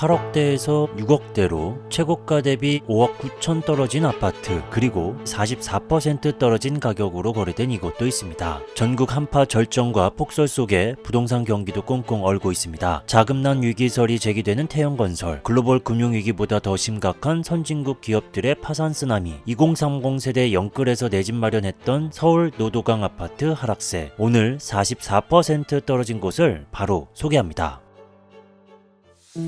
8억대에서 6억대로 최고가 대비 5억 9천 떨어진 아파트, 그리고 44% 떨어진 가격으로 거래된 이곳도 있습니다. 전국 한파 절정과 폭설 속에 부동산 경기도 꽁꽁 얼고 있습니다. 자금난 위기설이 제기되는 태형건설, 글로벌 금융위기보다 더 심각한 선진국 기업들의 파산 쓰나미, 2030 세대 영끌에서 내 집 마련했던 서울 노도강 아파트 하락세, 오늘 44% 떨어진 곳을 바로 소개합니다.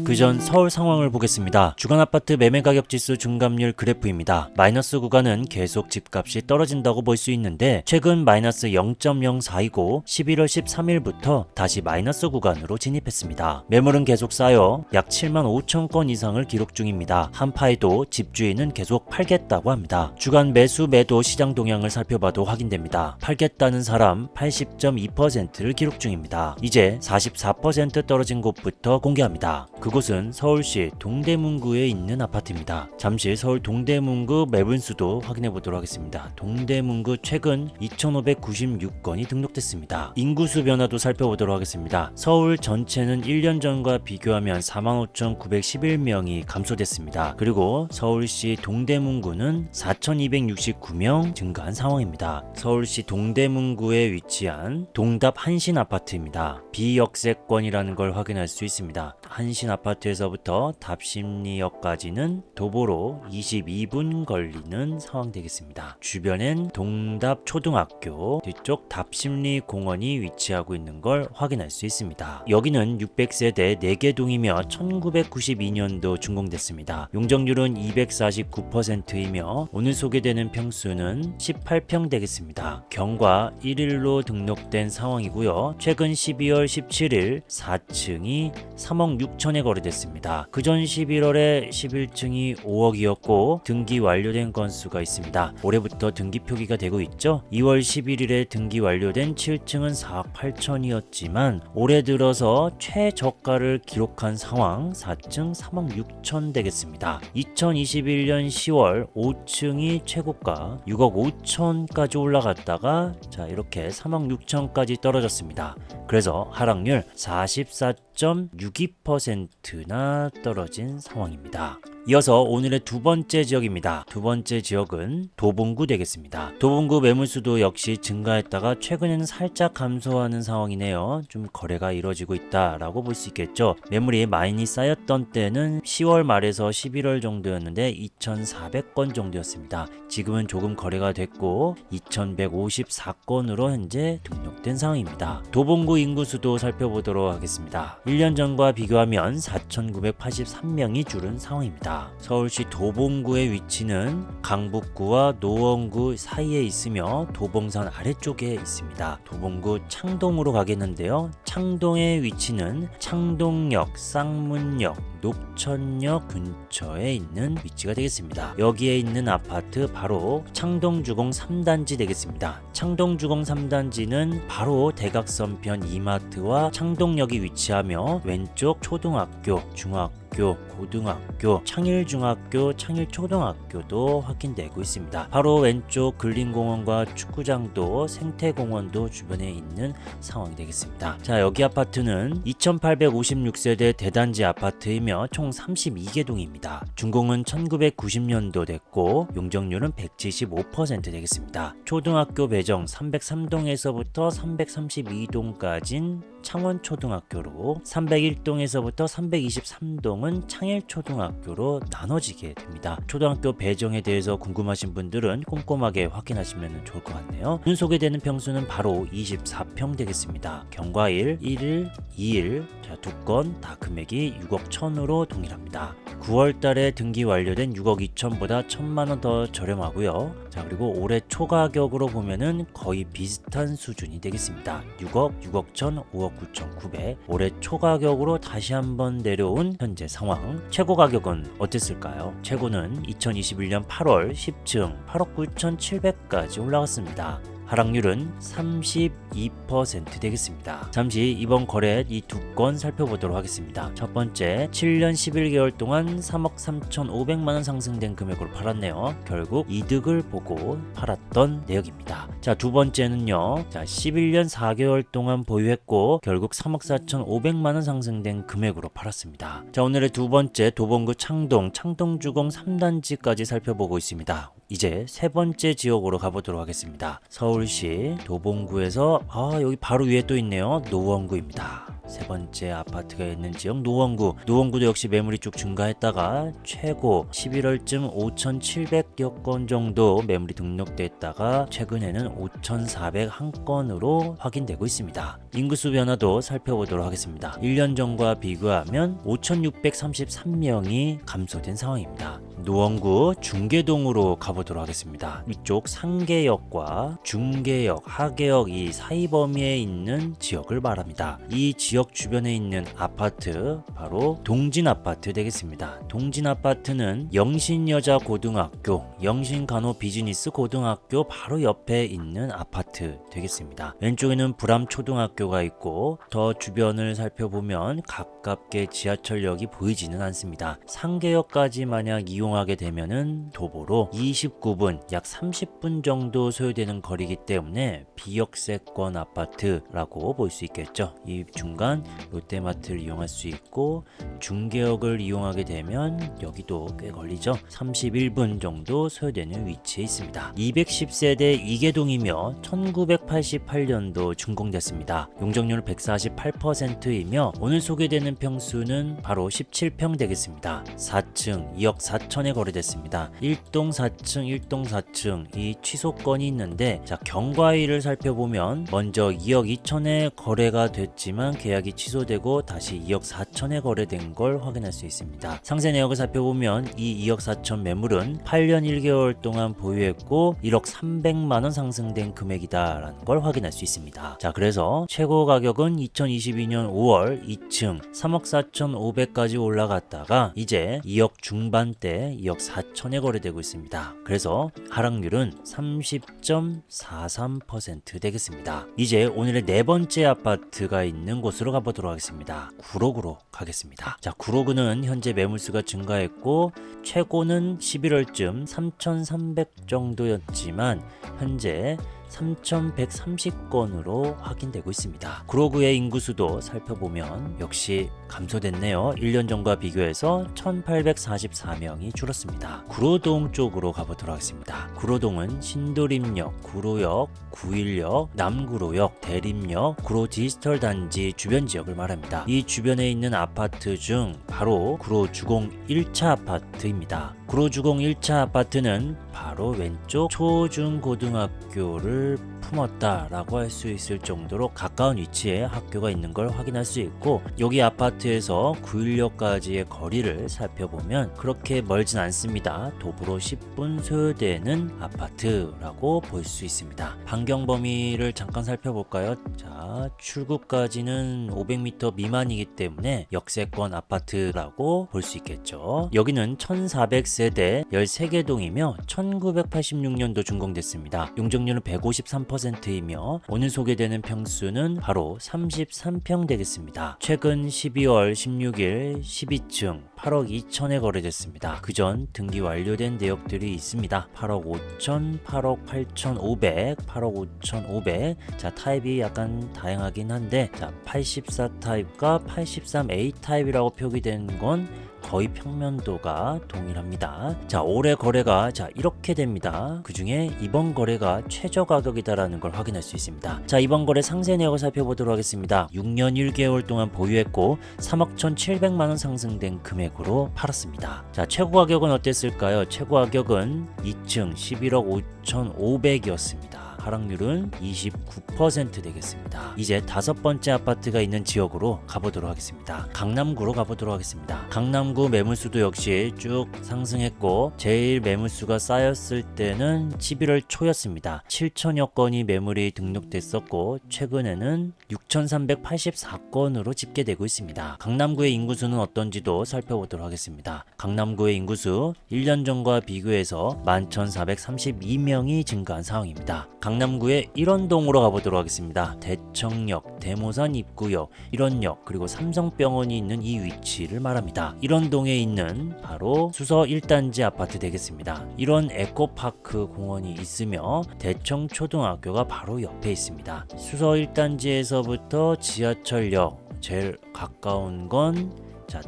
그전 서울 상황을 보겠습니다. 주간 아파트 매매가격 지수 중감률 그래프입니다. 마이너스 구간은 계속 집값이 떨어진다고 볼 수 있는데 최근 마이너스 0.04이고 11월 13일부터 다시 마이너스 구간으로 진입했습니다. 매물은 계속 쌓여 약 7만 5천 건 이상을 기록 중입니다. 한파에도 집주인은 계속 팔겠다고 합니다. 주간 매수 매도 시장 동향을 살펴봐도 확인됩니다. 팔겠다는 사람 80.2%를 기록 중입니다. 이제 44% 떨어진 곳부터 공개합니다. 그곳은 서울시 동대문구에 있는 아파트입니다. 잠시 서울 동대문구 매물수도 확인해 보도록 하겠습니다. 동대문구 최근 2,596건이 등록됐습니다. 인구수 변화도 살펴보도록 하겠습니다. 서울 전체는 1년 전과 비교하면 45,911명이 감소됐습니다. 그리고 서울시 동대문구는 4,269명 증가한 상황입니다. 서울시 동대문구에 위치한 동답 한신 아파트입니다. 비역세권이라는 걸 확인할 수 있습니다. 한신 아파트에서부터 답심리역까지는 도보로 22분 걸리는 상황 되겠습니다. 주변엔 동답 초등학교, 뒤쪽 답심리 공원이 위치하고 있는 걸 확인할 수 있습니다. 여기는 600세대 4개 동이며 1992년도 준공됐습니다. 용적률은 249%이며 오늘 소개되는 평수는 18평 되겠습니다. 경과 1일로 등록된 상황이고요. 최근 12월 17일 4층이 3억 6천에 거래됐습니다. 그전 11월에 11층이 5억이었고 등기 완료된 건수가 있습니다. 올해부터 등기 표기가 되고 있죠. 2월 11일에 등기 완료된 7층은 4억 8천이었지만 올해 들어서 최저가를 기록한 상황 4층 3억 6천 되겠습니다. 2021년 10월 5층이 최고가 6억 5천까지 올라갔다가 자 이렇게 3억 6천까지 떨어졌습니다. 그래서 하락률 44.62%나 떨어진 상황입니다. 이어서 오늘의 두 번째 지역입니다. 두 번째 지역은 도봉구 되겠습니다. 도봉구 매물수도 역시 증가했다가 최근에는 살짝 감소하는 상황이네요. 좀 거래가 이루어지고 있다라고 볼 수 있겠죠. 매물이 많이 쌓였던 때는 10월 말에서 11월 정도였는데 2,400건 정도였습니다. 지금은 조금 거래가 됐고 2,154건으로 현재 등록된 상황입니다. 도봉구 인구수도 살펴보도록 하겠습니다. 1년 전과 비교하면 4,983명이 줄은 상황입니다. 서울시 도봉구의 위치는 강북구와 노원구 사이에 있으며 도봉산 아래쪽에 있습니다. 도봉구 창동으로 가겠는데요. 창동의 위치는 창동역, 쌍문역, 녹천역 근처에 있는 위치가 되겠습니다. 여기에 있는 아파트 바로 창동주공 3단지 되겠습니다. 창동주공 3단지는 바로 대각선편 이마트와 창동역이 위치하며 왼쪽 초등학교, 중학교, 고등학교, 창일중학교, 창일초등학교도 확인되고 있습니다. 바로 왼쪽 근린공원과 축구장도 생태공원도 주변에 있는 상황이 되겠습니다. 자, 여기 아파트는 2856세대 대단지 아파트이며 총 32개 동입니다. 준공은 1990년도 됐고 용적률은 175% 되겠습니다. 초등학교 배정 303동에서부터 332동까지는 창원초등학교로 301동에서부터 323동은 창일초등학교로 나눠지게 됩니다. 초등학교 배정에 대해서 궁금하신 분들은 꼼꼼하게 확인하시면 좋을 것 같네요. 오늘 소개되는 평수는 바로 24평 되겠습니다. 경과일, 1일, 2일 자, 두 건 다 금액이 6억 1천으로 동일합니다. 9월달에 등기 완료된 6억 2천보다 1천만원 더 저렴하고요. 자, 그리고 올해 초가격으로 보면은 거의 비슷한 수준이 되겠습니다. 6억, 6억 1천, 5억 9천 9백. 올해 초가격으로 다시 한번 내려온 현재 상황. 최고 가격은 어땠을까요? 최고는 2021년 8월 10층 8억 9천 7백까지 올라갔습니다. 하락률은 32% 되겠습니다. 잠시 이번 거래 이 두 건 살펴보도록 하겠습니다. 첫 번째, 7년 11개월 동안 3억 3,500만원 상승된 금액으로 팔았네요. 결국 이득을 보고 팔았던 내역입니다. 자, 두 번째는요. 자, 11년 4개월 동안 보유했고 결국 3억 4,500만원 상승된 금액으로 팔았습니다. 자, 오늘의 두 번째, 도봉구 창동주공 3단지까지 살펴보고 있습니다. 이제 세 번째 지역으로 가보도록 하겠습니다. 서울시 도봉구에서 여기 바로 위에 또 있네요. 노원구입니다. 세 번째 아파트가 있는 지역 노원구도 역시 매물이 쭉 증가했다가 최고 11월쯤 5,700여 건 정도 매물이 등록됐다가 최근에는 5,401건으로 확인되고 있습니다. 인구수 변화도 살펴보도록 하겠습니다. 1년 전과 비교하면 5,633명이 감소된 상황입니다. 노원구 중계동으로 가보도록 하겠습니다. 이쪽 상계역과 중계역, 하계역 이 사이 범위에 있는 지역을 말합니다. 이 지역 주변에 있는 아파트 바로 동진아파트 되겠습니다. 동진아파트는 영신여자고등학교, 영신간호비즈니스고등학교 바로 옆에 있는 아파트 되겠습니다. 왼쪽에는 불암초등학교가 있고 더 주변을 살펴보면 가깝게 지하철역이 보이지는 않습니다. 상계역까지 만약 이용하게 되면은 도보로 29분, 약 30분 정도 소요되는 거리이기 때문에 비역세권 아파트라고 볼 수 있겠죠. 이 중간 롯데마트를 이용할 수 있고 중계역을 이용하게 되면 여기도 꽤 걸리죠. 31분 정도 소요되는 위치에 있습니다. 210세대 이계동이며 1988년도 준공됐습니다. 용적률 148%이며 오늘 소개되는 평수는 바로 17평 되겠습니다. 4층 2억 4천에 거래됐습니다. 1동 4층 이 취소건이 있는데 자, 경과일을 살펴보면 먼저 2억 2천에 거래가 됐지만 계약이 취소되고 다시 2억 4천에 거래된 걸 확인할 수 있습니다. 상세 내역을 살펴보면 이 2억 4천 매물은 8년 1개월 동안 보유했고 1억 300만원 상승된 금액이다 라는 걸 확인할 수 있습니다. 자, 그래서 최고 가격은 2022년 5월 2층 3억 4,500까지 올라갔다가 이제 2억 중반대 2억 4천에 거래되고 있습니다. 그래서 하락률은 30.43% 되겠습니다. 이제 오늘의 네 번째 아파트가 있는 곳으로 가보도록 하겠습니다. 구로구로 가겠습니다. 자, 구로구는 현재 매물수가 증가했고 최고는 11월쯤 3,300 정도였지만 현재 3,130건으로 확인되고 있습니다. 구로구의 인구수도 살펴보면 역시 감소됐네요. 1년 전과 비교해서 1,844명이 줄었습니다. 구로동 쪽으로 가보도록 하겠습니다. 구로동은 신도림역, 구로역, 구일역, 남구로역, 대림역, 구로 디지털 단지 주변 지역을 말합니다. 이 주변에 있는 아파트 중 바로 구로주공 1차 아파트입니다. 구로주공 1차 아파트는 바로 왼쪽 초중고등학교를 품었다라고 할 수 있을 정도로 가까운 위치에 학교가 있는 걸 확인할 수 있고 여기 아파트에서 구일역까지의 거리를 살펴보면 그렇게 멀진 않습니다. 도보로 10분 소요되는 아파트라고 볼 수 있습니다. 반경 범위를 잠깐 살펴볼까요? 자, 출구까지는 500m 미만이기 때문에 역세권 아파트라고 볼 수 있겠죠. 여기는 1400세대 13개 동이며 1986년도 준공됐습니다. 용적률은 153%이며 오늘 소개되는 평수는 바로 33평 되겠습니다. 최근 12월 16일 12층 8억 2천에 거래됐습니다. 그전 등기 완료된 내역들이 있습니다. 8억 5천, 8억 8,500, 8억 5,500. 자, 타입이 약간 다양하긴 한데 자, 84 타입과 83A 타입이라고 표기된 건 거의 평면도가 동일합니다. 자, 올해 거래가 이렇게 됩니다. 그 중에 이번 거래가 최저 가격이다라는 걸 확인할 수 있습니다. 자, 이번 거래 상세 내역을 살펴보도록 하겠습니다. 6년 1개월 동안 보유했고 3억 1,700만원 상승된 금액으로 팔았습니다. 자, 최고 가격은 어땠을까요? 최고 가격은 2층 11억 5,500이었습니다. 하락률은 29% 되겠습니다. 이제 다섯 번째 아파트가 있는 지역으로 가보도록 하겠습니다. 강남구로 가보도록 하겠습니다. 강남구 매물수도 역시 쭉 상승했고 제일 매물수가 쌓였을 때는 11월 초였습니다. 7천여 건이 매물이 등록됐었고 최근에는 6,384건으로 집계되고 있습니다. 강남구의 인구수는 어떤지도 살펴보도록 하겠습니다. 강남구의 인구수 1년 전과 비교해서 11,432명이 증가한 상황입니다. 강남구의 일원동으로 가보도록 하겠습니다. 대청역, 대모산 입구역, 일원역, 그리고 삼성병원이 있는 이 위치를 말합니다. 일원동에 있는 바로 수서 1단지 아파트 되겠습니다. 일원 에코파크 공원이 있으며 대청초등학교가 바로 옆에 있습니다. 수서 1단지에서부터 지하철역 제일 가까운 건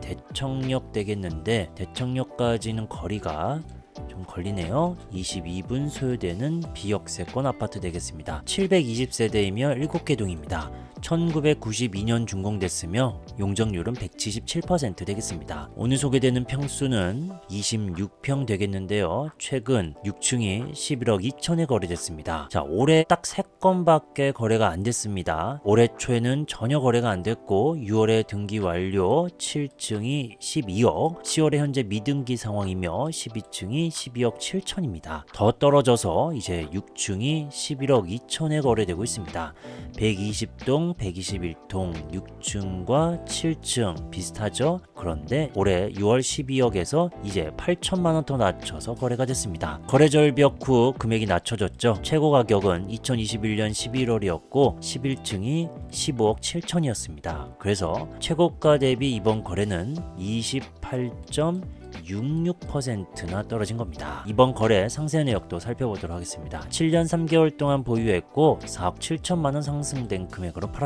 대청역 되겠는데, 대청역까지는 거리가 좀 걸리네요. 22분 소요되는 비역세권 아파트 되겠습니다. 720세대이며 7개 동입니다. 1992년 준공됐으며 용적률은 177% 되겠습니다. 오늘 소개되는 평수는 26평 되겠는데요. 최근 6층이 11억 2천에 거래됐습니다. 올해 딱 3건밖에 거래가 안 됐습니다. 올해 초에는 전혀 거래가 안 됐고 6월에 등기 완료 7층이 12억, 10월에 현재 미등기 상황이며 12층이 12억 7천입니다. 더 떨어져서 이제 6층이 11억 2천에 거래되고 있습니다. 120동, 121동, 6층과 7층 비슷하죠? 그런데 올해 6월 12억에서 이제 8천만원 더 낮춰서 거래가 됐습니다. 거래 절벽 후 금액이 낮춰졌죠. 최고 가격은 2021년 11월이었고 11층이 15억 7천이었습니다. 그래서 최고가 대비 이번 거래는 28.66%나 떨어진 겁니다. 이번 거래 상세 내역도 살펴보도록 하겠습니다. 7년 3개월 동안 보유했고 4억 7천만원 상승된 금액으로 팔았습니다.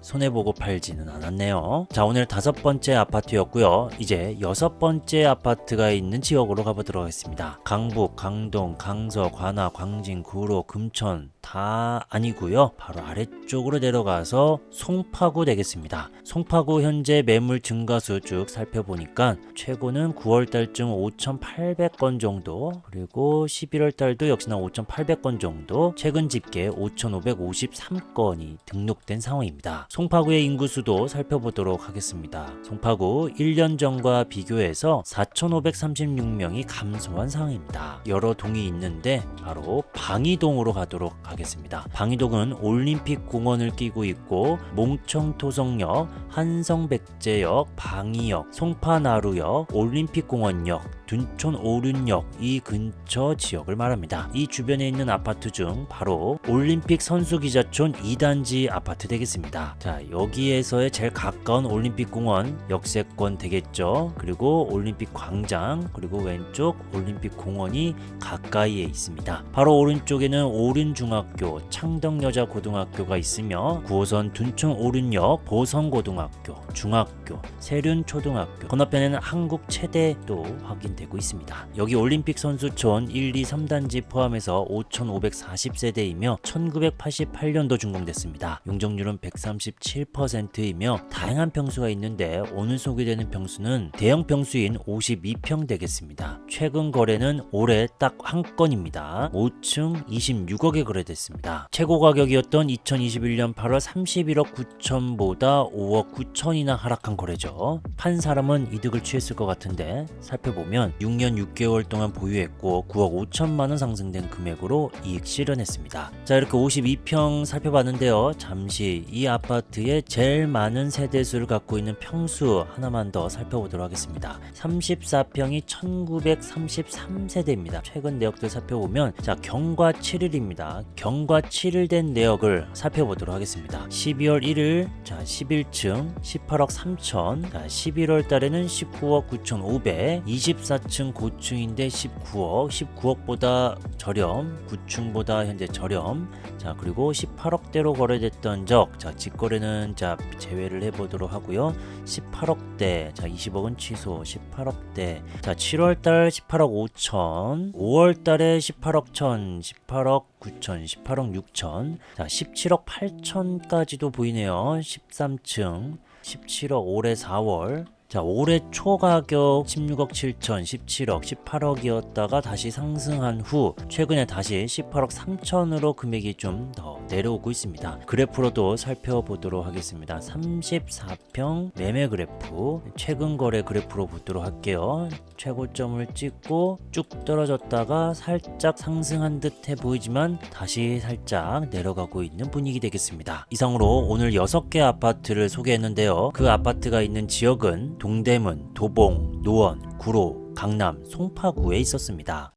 손해보고 팔지는 않았네요. 오늘 5번째 아파트였고요. 이제 6번째 아파트가 있는 지역으로 가보도록 하겠습니다. 강북, 강동, 강서, 관악, 광진, 구로, 금천 다 아니고요. 바로 아래쪽으로 내려가서 송파구 되겠습니다. 송파구 현재 매물 증가수 쭉 살펴보니까 최고는 9월달쯤 5,800건 정도, 그리고 11월달도 역시나 5,800건 정도, 최근 집계 5,553건이 등록된 상황입니다. 송파구의 인구수도 살펴보도록 하겠습니다. 송파구 1년 전과 비교해서 4,536명이 감소한 상황입니다. 여러 동이 있는데 바로 방이동으로 가도록 하겠습니다. 방이동은 올림픽 공원을 끼고 있고 몽청토성역, 한성백제역, 방이역, 송파나루역, 올림픽공원역, 둔촌 오륜역 이 근처 지역을 말합니다. 이 주변에 있는 아파트 중 바로 올림픽 선수기자촌 2단지 아파트 되겠습니다. 여기에서의 제일 가까운 올림픽공원 역세권 되겠죠. 그리고 올림픽 광장, 그리고 왼쪽 올림픽공원이 가까이에 있습니다. 바로 오른쪽에는 오륜중학교, 창덕여자고등학교가 있으며 9호선 둔촌 오륜역, 보성고등학교, 중학교, 세륜초등학교, 건너편에는 한국체대도 확인되고 있습니다. 여기 올림픽 선수촌 1, 2, 3단지 포함해서 5,540세대이며 1988년도 준공됐습니다. 용적률은 137%이며 다양한 평수가 있는데 오늘 소개되는 평수는 대형 평수인 52평 되겠습니다. 최근 거래는 올해 딱 한 건입니다. 5층 26억에 거래됐습니다. 최고 가격이었던 2021년 8월 31억 9천보다 5억 9천이나 하락한 거래죠. 판 사람은 이득을 취했을 것 같은데 살펴보면 6년 6개월 동안 보유했고 9억 5천만원 상승된 금액으로 이익 실현했습니다. 이렇게 52평 살펴봤는데요. 잠시 이 아파트의 제일 많은 세대수를 갖고 있는 평수 하나만 더 살펴보도록 하겠습니다. 34평이 1933세대입니다. 최근 내역들 살펴보면 경과 7일입니다. 경과 7일 된 내역을 살펴보도록 하겠습니다. 12월 1일 11층 18억 3천, 11월 달에는 19억 9,500, 24층 고층인데 19억보다 저렴, 9층보다 현재 저렴. 그리고 18억대로 거래됐던 적, 직거래는 제외를 해보도록 하고요. 18억대, 20억은 취소, 18억대. 7월달 18억 5천, 5월달에 18억 1천, 18억 9천, 18억 6천, 17억 8천까지도 보이네요. 13층, 17억 올해 4월. 올해 초 가격 16억 7천, 17억, 18억이었다가 다시 상승한 후 최근에 다시 18억 3천으로 금액이 좀 더 내려오고 있습니다. 그래프로도 살펴보도록 하겠습니다. 34평 매매 그래프, 최근 거래 그래프로 보도록 할게요. 최고점을 찍고 쭉 떨어졌다가 살짝 상승한 듯해 보이지만 다시 살짝 내려가고 있는 분위기 되겠습니다. 이상으로 오늘 6개 아파트를 소개했는데요. 그 아파트가 있는 지역은 동대문, 도봉, 노원, 구로, 강남, 송파구에 있었습니다.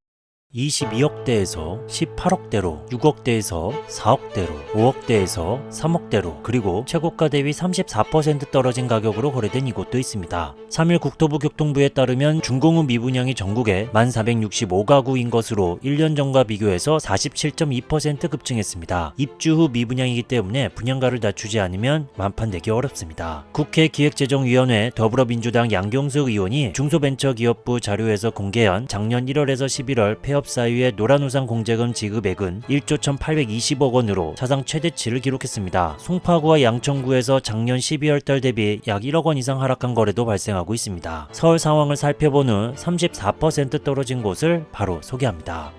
22억대에서 18억대로, 6억대에서 4억대로, 5억대에서 3억대로, 그리고 최고가 대비 34% 떨어진 가격으로 거래된 이곳도 있습니다. 3일 국토부 교통부에 따르면 준공후 미분양이 전국에 1465가구인 것으로 1년 전과 비교해서 47.2% 급증했습니다. 입주 후 미분양이기 때문에 분양가를 낮추지 않으면 완판되기 어렵습니다. 국회 기획재정위원회 더불어민주당 양경수 의원이 중소벤처기업부 자료에서 공개한 작년 1월에서 11월 폐업 사유의 노란우산 공제금 지급액은 1조 1820억 원으로 사상 최대치를 기록했습니다. 송파구와 양천구에서 작년 12월달 대비 약 1억 원 이상 하락한 거래도 발생하고 있습니다. 서울 상황을 살펴본 후 34% 떨어진 곳을 바로 소개합니다.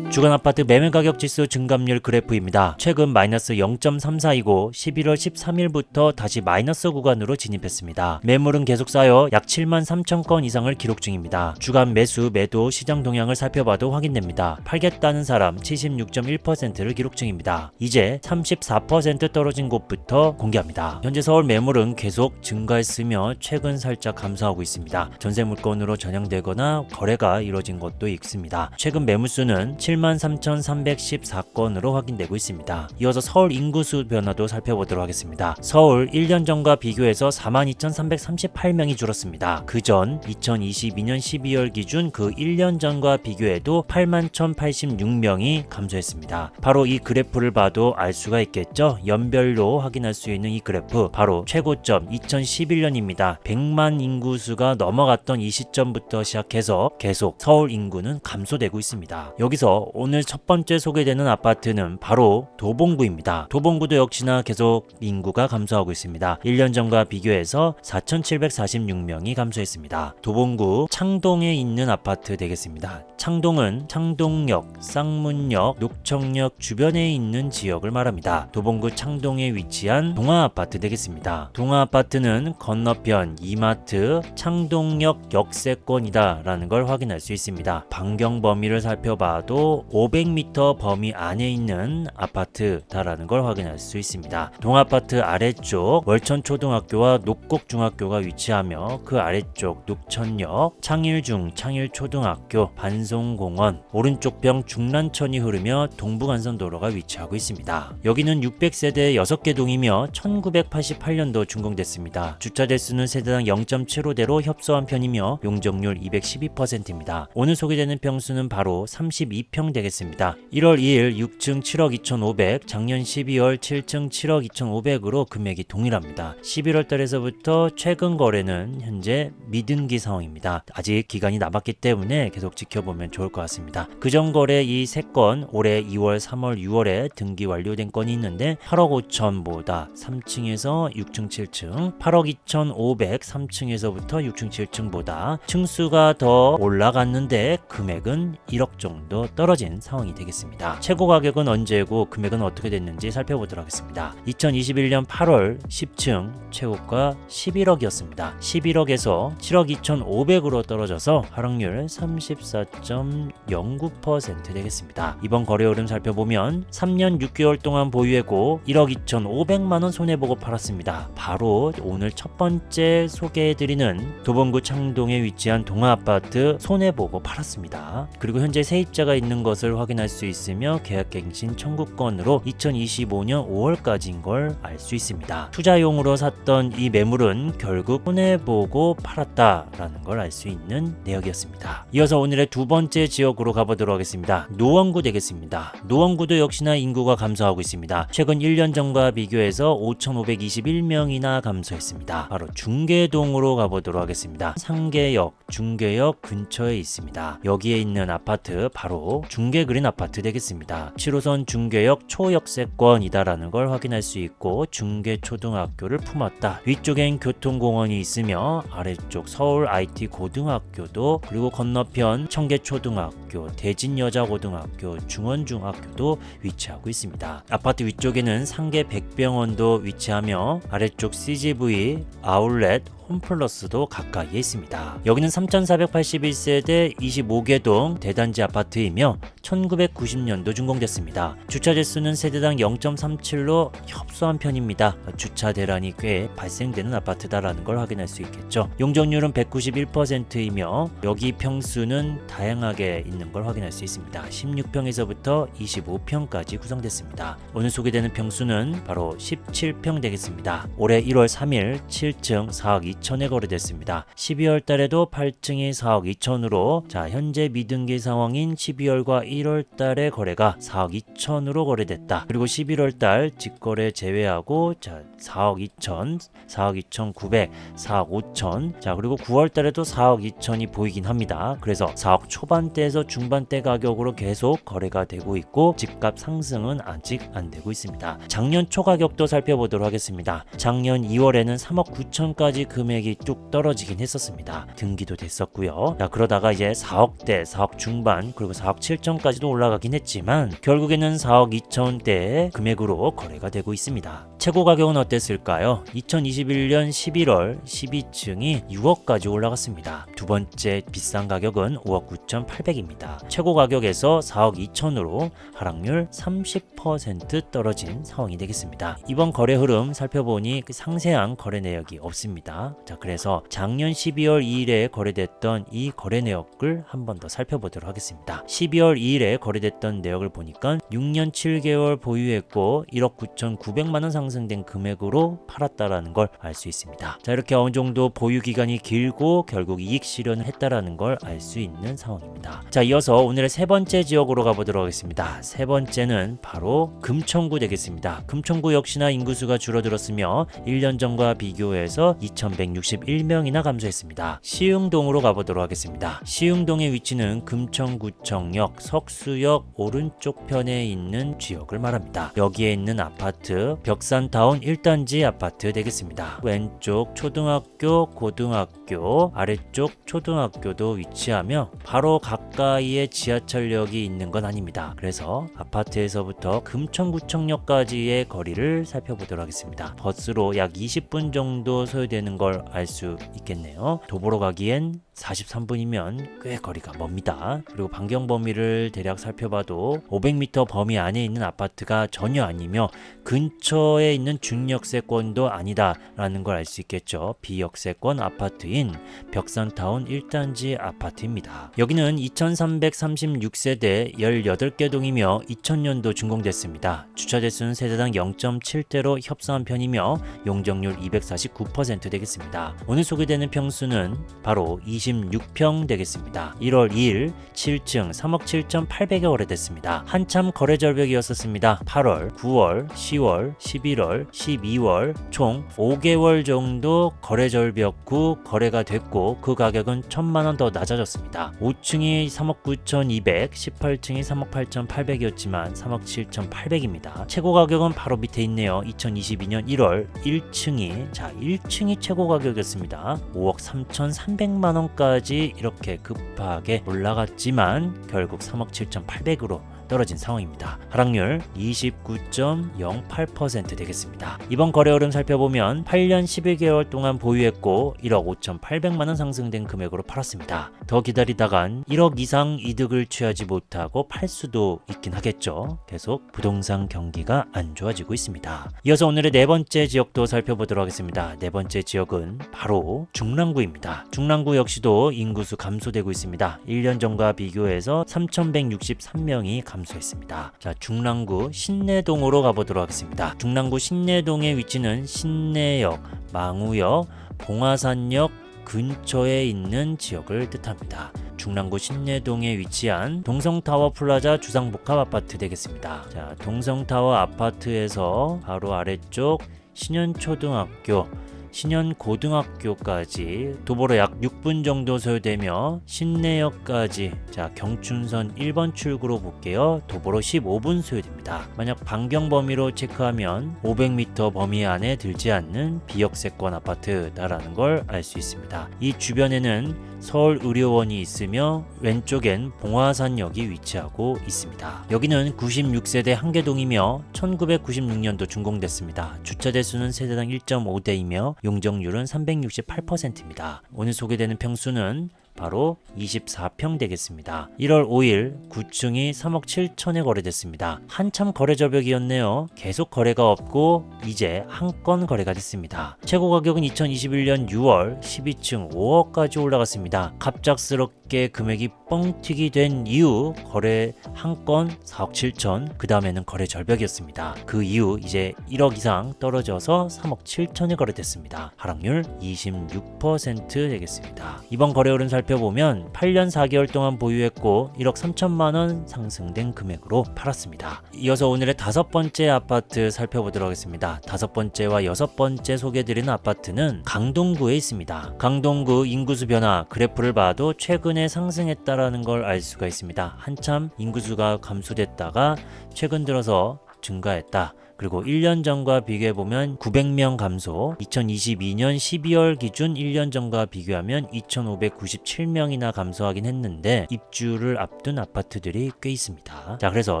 주간 아파트 매매가격 지수 증감률 그래프입니다. 최근 마이너스 0.34이고 11월 13일부터 다시 마이너스 구간으로 진입했습니다. 매물은 계속 쌓여 약 7만 3천 건 이상을 기록 중입니다. 주간 매수, 매도, 시장 동향을 살펴봐도 확인됩니다. 팔겠다는 사람 76.1%를 기록 중입니다. 이제 34% 떨어진 곳부터 공개합니다. 현재 서울 매물은 계속 증가했으며 최근 살짝 감소하고 있습니다. 전세 물건으로 전향되거나 거래가 이뤄진 것도 있습니다. 최근 매물수는 73,314건으로 확인되고 있습니다. 이어서 서울 인구수 변화도 살펴보도록 하겠습니다. 서울 1년 전과 비교해서 42,338명이 줄었습니다. 그 전 2022년 12월 기준 그 1년 전과 비교해도 81,086명이 감소했습니다. 바로 이 그래프를 봐도 알 수가 있겠죠? 연별로 확인할 수 있는 이 그래프, 바로 최고점 2011년입니다. 100만 인구수가 넘어갔던 이 시점부터 시작해서 계속 서울 인구는 감소되고 있습니다. 여기서 오늘 첫 번째 소개되는 아파트는 바로 도봉구입니다. 도봉구도 역시나 계속 인구가 감소하고 있습니다. 1년 전과 비교해서 4,746명이 감소했습니다. 도봉구 창동에 있는 아파트 되겠습니다. 창동은 창동역, 쌍문역, 녹청역 주변에 있는 지역을 말합니다. 도봉구 창동에 위치한 동아아파트 되겠습니다. 동아아파트는 건너편 이마트, 창동역 역세권이다 라는 걸 확인할 수 있습니다. 반경 범위를 살펴봐도 500m 범위 안에 있는 아파트다라는 걸 확인할 수 있습니다. 동아파트 아래쪽 월천초등학교와 녹곡중학교가 위치하며 그 아래쪽 녹천역, 창일중, 창일초등학교, 반송공원, 오른쪽병 중란천이 흐르며 동부간선도로가 위치하고 있습니다. 여기는 600세대 6개 동이며 1988년도 준공됐습니다. 주차 대수는 세대당 0.75대로 협소한 편이며 용적률 212%입니다. 오늘 소개되는 평수는 바로 32평 되겠습니다. 1월 2일 6층 7억 2,500, 작년 12월 7층 7억 2,500으로 금액이 동일합니다. 11월 달에서부터 최근 거래는 현재 미등기 상황입니다. 아직 기간이 남았기 때문에 계속 지켜보면 좋을 것 같습니다. 그전 거래 이 3건 올해 2월, 3월, 6월에 등기 완료된 건이 있는데 8억 5천보다 3층에서 6층 7층, 8억 2,500 3층에서부터 6층 7층보다 층수가 더 올라갔는데 금액은 1억 정도 떨어진 상황이 되겠습니다. 최고 가격은 언제고 금액은 어떻게 됐는지 살펴보도록 하겠습니다. 2021년 8월 10층 최고가 11억이었습니다. 11억에서 7억 2,500으로 떨어져서 하락률 34.09% 되겠습니다. 이번 거래 흐름 살펴보면 3년 6개월 동안 보유했고 1억 2,500만원 손해보고 팔았습니다. 바로 오늘 첫 번째 소개해드리는 도봉구 창동에 위치한 동아아파트 손해보고 팔았습니다. 그리고 현재 세입자가 있는 것을 확인할 수 있으며 계약갱신 청구권으로 2025년 5월까지인 걸 알 수 있습니다. 투자용으로 샀던 이 매물은 결국 손해보고 팔았다라는 걸 알 수 있는 내역이었습니다. 이어서 오늘의 두 번째 지역으로 가보도록 하겠습니다. 노원구 되겠습니다. 노원구도 역시나 인구가 감소하고 있습니다. 최근 1년 전과 비교해서 5,521명이나 감소했습니다. 바로 중계동으로 가보도록 하겠습니다. 상계역, 중계역 근처에 있습니다. 여기에 있는 아파트 바로 중계그린 아파트 되겠습니다. 7호선 중계역 초역세권이다라는 걸 확인할 수 있고 중계초등학교를 품었다. 위쪽엔 교통공원이 있으며 아래쪽 서울 IT 고등학교도, 그리고 건너편 청계초등학교, 대진여자고등학교, 중원중학교도 위치하고 있습니다. 아파트 위쪽에는 상계 백병원도 위치하며 아래쪽 CGV, 아울렛, 홈플러스도 가까이에 있습니다. 여기는 3,481세대 25개 동 대단지 아파트이며 1990년도 준공됐습니다. 주차 대수는 세대당 0.37로 협소한 편입니다. 주차 대란이 꽤 발생되는 아파트다라는 걸 확인할 수 있겠죠. 용적률은 191%이며 여기 평수는 다양하게 있는 걸 확인할 수 있습니다. 16평에서부터 25평까지 구성됐습니다. 오늘 소개되는 평수는 바로 17평 되겠습니다. 올해 1월 3일 7층 4억 2천에 거래됐습니다. 12월 달에도 8층이 4억 2천으로 현재 미등기 상황인 12월과 1월 달에 거래가 4억 2천으로 거래됐다. 그리고 11월 달 직거래 제외하고 4억 2천, 4억 2천 9백, 4억 5천, 그리고 9월 달에도 4억 2천이 보이긴 합니다. 그래서 4억 초반대에서 중반대 가격으로 계속 거래가 되고 있고 집값 상승은 아직 안 되고 있습니다. 작년 초 가격도 살펴보도록 하겠습니다. 작년 2월에는 3억 9천까지 금액이 뚝 떨어지긴 했었습니다. 등기도 됐었고요. 그러다가 이제 4억대, 4억 중반, 그리고 4억 7천까지도 올라가긴 했지만 결국에는 4억 2천대의 금액으로 거래가 되고 있습니다. 최고 가격은 어땠을까요? 2021년 11월 12층이 6억까지 올라갔습니다. 두 번째 비싼 가격은 5억 9,800입니다. 최고 가격에서 4억 2천으로 하락률 30% 떨어진 상황이 되겠습니다. 이번 거래 흐름 살펴보니 상세한 거래 내역이 없습니다. 그래서 작년 12월 2일에 거래됐던 이 거래 내역을 한 번 더 살펴보도록 하겠습니다. 12월 2일에 거래됐던 내역을 보니까 6년 7개월 보유했고 1억 9,900만 원 상승된 금액으로 팔았다라는 걸 알 수 있습니다. 이렇게 어느 정도 보유 기간이 길고 결국 이익 실현을 했다라는 걸 알 수 있는 상황입니다. 이어서 오늘의 세 번째 지역으로 가보도록 하겠습니다. 세 번째는 바로 금천구 되겠습니다. 금천구 역시나 인구수가 줄어들었으며 1년 전과 비교해서 2,161명이나 감소했습니다. 시흥동으로 가보도록 하겠습니다. 시흥동의 위치는 금천구청역 석수역 오른쪽 편에 있는 지역을 말합니다. 여기에 있는 아파트 벽산타운 1단지 아파트 되겠습니다. 왼쪽 초등학교, 고등학교, 아래쪽 초등학교도 위치하며 바로 가까이에 지하철역이 있는 건 아닙니다. 그래서 아파트에서부터 금천구청역까지의 거리를 살펴보도록 하겠습니다. 버스로 약 20분 정도 소요되는 걸 알 수 있겠네요. 도보로 가기엔 43분이면 꽤 거리가 멉니다. 그리고 반경 범위를 대략 살펴봐도 500m 범위 안에 있는 아파트가 전혀 아니며 근처에 있는 준역세권도 아니다라는 걸 알 수 있겠죠. 비역세권 아파트인 벽산타운 1단지 아파트입니다. 여기는 2336세대 18개 동이며 2000년도 준공됐습니다. 주차 대수는 세대당 0.7대로 협소한 편이며 용적률 249% 되겠습니다. 오늘 소개되는 평수는 바로 26평 되겠습니다. 1월 2일 7층 3억 7,800에 거래됐습니다. 한참 거래 절벽이었었습니다. 8월, 9월, 10월, 11월, 12월 총 5개월 정도 거래 절벽 후 거래가 됐고 그 가격은 1,000만 원 더 낮아졌습니다. 5층이 3억 9,200, 18층이 3억 8,800이었지만 3억 7,800입니다. 최고 가격은 바로 밑에 있네요. 2022년 1월 1층이 최고 가격이었습니다. 5억 3,300만 원까지 이렇게 급하게 올라갔지만 결국 3억 7,800으로 떨어진 상황입니다. 하락률 29.08% 되겠습니다. 이번 거래 흐름 살펴보면 8년 11개월 동안 보유했고 1억 5,800만 원 상승된 금액으로 팔았습니다. 더 기다리다간 1억 이상 이득을 취하지 못하고 팔 수도 있긴 하겠죠. 계속 부동산 경기가 안 좋아지고 있습니다. 이어서 오늘의 네 번째 지역도 살펴보도록 하겠습니다. 네 번째 지역은 바로 중랑구입니다. 중랑구 역시도 인구수 감소되고 있습니다. 1년 전과 비교해서 3,163명이 감소했습니다. 중랑구 신내동으로 가보도록 하겠습니다. 중랑구 신내동의 위치는 신내역, 망우역, 봉화산역 근처에 있는 지역을 뜻합니다. 중랑구 신내동에 위치한 동성타워 플라자 주상복합 아파트 되겠습니다. 동성타워 아파트에서 바로 아래쪽 신현초등학교, 신현고등학교까지 도보로 약 6분 정도 소요되며 신내역까지 경춘선 1번 출구로 볼게요. 도보로 15분 소요됩니다. 만약 반경 범위로 체크하면 500m 범위 안에 들지 않는 비역세권 아파트다라는 걸 알 수 있습니다. 이 주변에는 서울의료원이 있으며 왼쪽엔 봉화산역이 위치하고 있습니다. 여기는 96세대 한계동이며 1996년도 준공됐습니다. 주차 대수는 세대당 1.5대이며 용적률은 368%입니다. 오늘 소개되는 평수는 바로 24평 되겠습니다. 1월 5일 9층이 3억 7천에 거래됐습니다. 한참 거래 절벽이었네요. 계속 거래가 없고 이제 한 건 거래가 됐습니다. 최고 가격은 2021년 6월 12층 5억까지 올라갔습니다. 갑작스럽게 금액이 뻥튀기 된 이후 거래 한 건 4억 7천, 그 다음에는 거래 절벽이었습니다. 그 이후 이제 1억 이상 떨어져서 3억 7천에 거래됐습니다. 하락률 26% 되겠습니다. 이번 거래율은 살펴보면 8년 4개월 동안 보유했고 1억 3천만 원 상승된 금액으로 팔았습니다. 이어서 오늘의 5번째 아파트 살펴보도록 하겠습니다. 5번째와 6번째 소개해드리는 아파트는 강동구에 있습니다. 강동구 인구수 변화 그래프를 봐도 최근에 상승했다라는 걸 알 수가 있습니다. 한참 인구수가 감소됐다가 최근 들어서 증가했다. 그리고 1년 전과 비교해보면 900명 감소, 2022년 12월 기준 1년 전과 비교하면 2597명이나 감소하긴 했는데 입주를 앞둔 아파트들이 꽤 있습니다. 자, 그래서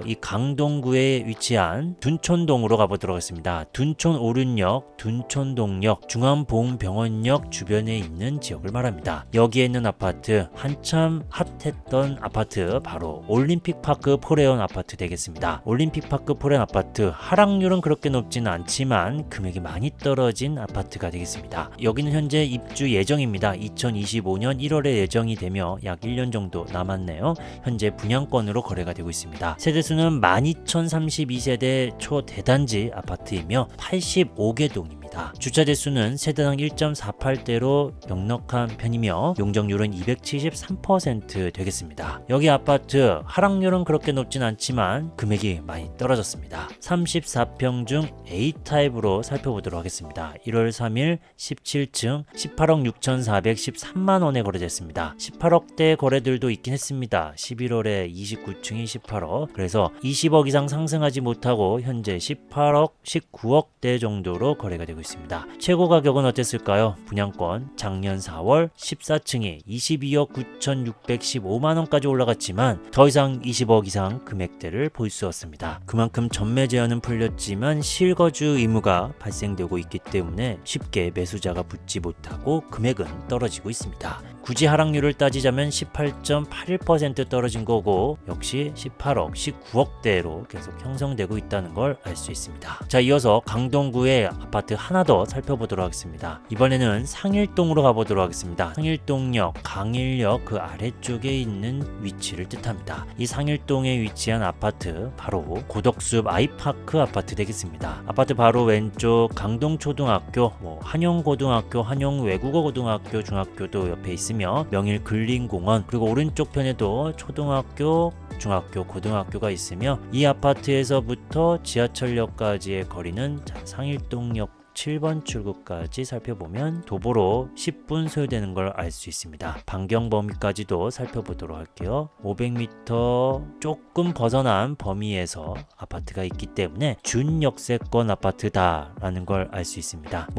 이 강동구에 위치한 둔촌동으로 가보도록 하겠습니다. 둔촌 오륜역, 둔촌동역, 중앙보훈병원역 주변에 있는 지역을 말합니다. 여기에 있는 아파트, 한참 핫했던 아파트 바로 올림픽파크 포레온 아파트 되겠습니다. 올림픽파크 포레온 아파트 하락률 그렇게 높지는 않지만 금액이 많이 떨어진 아파트가 되겠습니다. 여기는 현재 입주 예정입니다. 2025년 1월에 예정이 되며 약 1년 정도 남았네요. 현재 분양권으로 거래가 되고 있습니다. 세대수는 12,032세대 초대단지 아파트이며 85개 동입니다. 주차 대수는 세대당 1.48대로 넉넉한 편이며 용적률은 273% 되겠습니다. 여기 아파트 하락률은 그렇게 높진 않지만 금액이 많이 떨어졌습니다. 34평 중 A타입으로 살펴보도록 하겠습니다. 1월 3일 17층 18억 6,413만 원에 거래됐습니다. 18억대 거래들도 있긴 했습니다. 11월에 29층이 18억, 그래서 20억 이상 상승하지 못하고 현재 18억, 19억대 정도로 거래가 되고 있습니다. 최고 가격은 어땠을까요? 분양권 작년 4월 14층이 22억 9,615만 원까지 올라갔지만 더 이상 20억 이상 금액대를 볼 수 없습니다. 그만큼 전매 제한은 풀렸지만 실거주 의무가 발생되고 있기 때문에 쉽게 매수자가 붙지 못하고 금액은 떨어지고 있습니다. 굳이 하락률을 따지자면 18.81% 떨어진 거고 역시 18억, 19억대로 계속 형성되고 있다는 걸 알 수 있습니다. 자, 이어서 강동구의 아파트 하나 더 살펴보도록 하겠습니다. 이번에는 상일동으로 가보도록 하겠습니다. 상일동역, 강일역 그 아래쪽에 있는 위치를 뜻합니다. 이 상일동에 위치한 아파트 바로 고덕숲 아이파크 아파트 되겠습니다. 아파트 바로 왼쪽 강동초등학교, 한영고등학교, 한영외국어고등학교, 중학교도 옆에 있으며 명일근린공원, 그리고 오른쪽 편에도 초등학교, 중학교, 고등학교가 있으며 이 아파트에서부터 지하철역까지의 거리는 상일동역 7번 출구까지 살펴보면 도보로 10분 소요되는 걸 알 수 있습니다. 반경 범위까지도 살펴보도록 할게요. 500m 조금 벗어난 범위에서 아파트가 있기 때문에 준역세권 아파트다라는 걸 알 수 있습니다.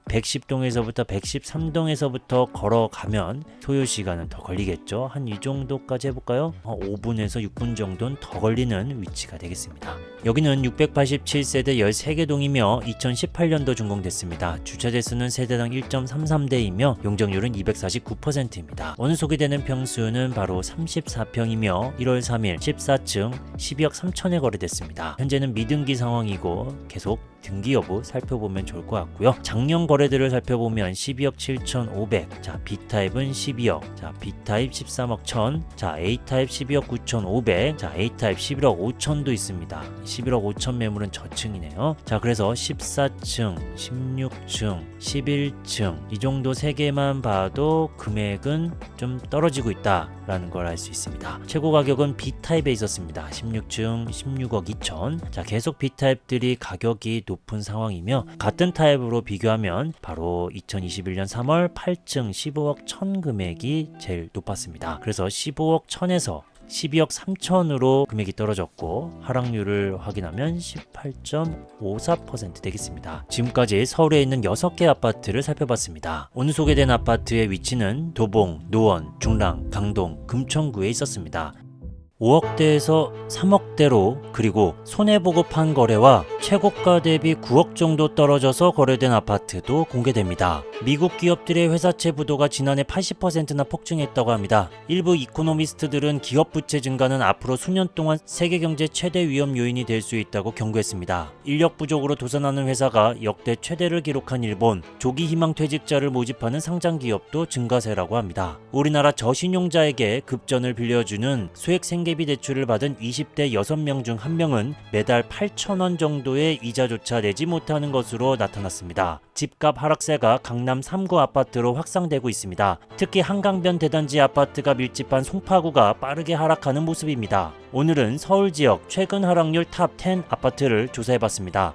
110동에서부터 113동에서부터 걸어가면 소요 시간은 더 걸리겠죠. 한 이 정도까지 해볼까요? 5분에서 6분 정도는 더 걸리는 위치가 되겠습니다. 여기는 687세대 13개 동이며 2018년도 준공됐습니다. 주차 대수는 세대당 1.33대이며 용적률은 249%입니다. 오늘 소개되는 평수는 바로 34평이며 1월 3일 14층 12억 3천에 거래됐습니다. 현재는 미등기 상황이고 계속 등기 여부 살펴보면 좋을 것 같고요. 작년 거래들을 살펴보면 12억 7,500, 자 B타입은 12억, 자 B타입 13억 1천, 자 A타입 12억 9,500, 자 A타입 11억 5천도 있습니다. 11억 5천 매물은 저층이네요. 자, 그래서 14층, 16층, 11층 이 정도 3개만 봐도 금액은 좀 떨어지고 있다라는 걸 알 수 있습니다. 최고 가격은 B타입에 있었습니다. 16층 16억 2천. 자, 계속 B타입들이 가격이 높은 상황이며 같은 타입으로 비교하면 바로 2021년 3월 8층 15억 1천 금액이 제일 높았습니다. 그래서 15억 1천에서 12억 3천으로 금액이 떨어졌고 하락률을 확인하면 18.54% 되겠습니다. 지금까지 서울에 있는 6개 아파트를 살펴봤습니다. 오늘 소개된 아파트의 위치는 도봉, 노원, 중랑, 강동, 금천구에 있었습니다. 5억대에서 3억대로, 그리고 손해보고 판 거래와 최고가 대비 9억 정도 떨어져서 거래된 아파트도 공개됩니다. 미국 기업들의 회사채 부도가 지난해 80%나 폭증했다고 합니다. 일부 이코노미스트들은 기업 부채 증가는 앞으로 수년 동안 세계 경제 최대 위험 요인이 될 수 있다고 경고했습니다. 인력 부족으로 도산하는 회사가 역대 최대를 기록한 일본, 조기 희망 퇴직자를 모집하는 상장 기업도 증가세라고 합니다. 우리나라 저신용자에게 급전을 빌려주는 소액 생계비 대출을 받은 20대 6명 중 1명은 매달 8,000원 정도의 이자조차 내지 못하는 것으로 나타났습니다. 집값 하락세가 강남 3구 아파트로 확산되고 있습니다. 특히 한강변 대단지 아파트가 밀집한 송파구가 빠르게 하락하는 모습입니다. 오늘은 서울 지역 최근 하락률 탑 10 아파트를 조사해봤습니다.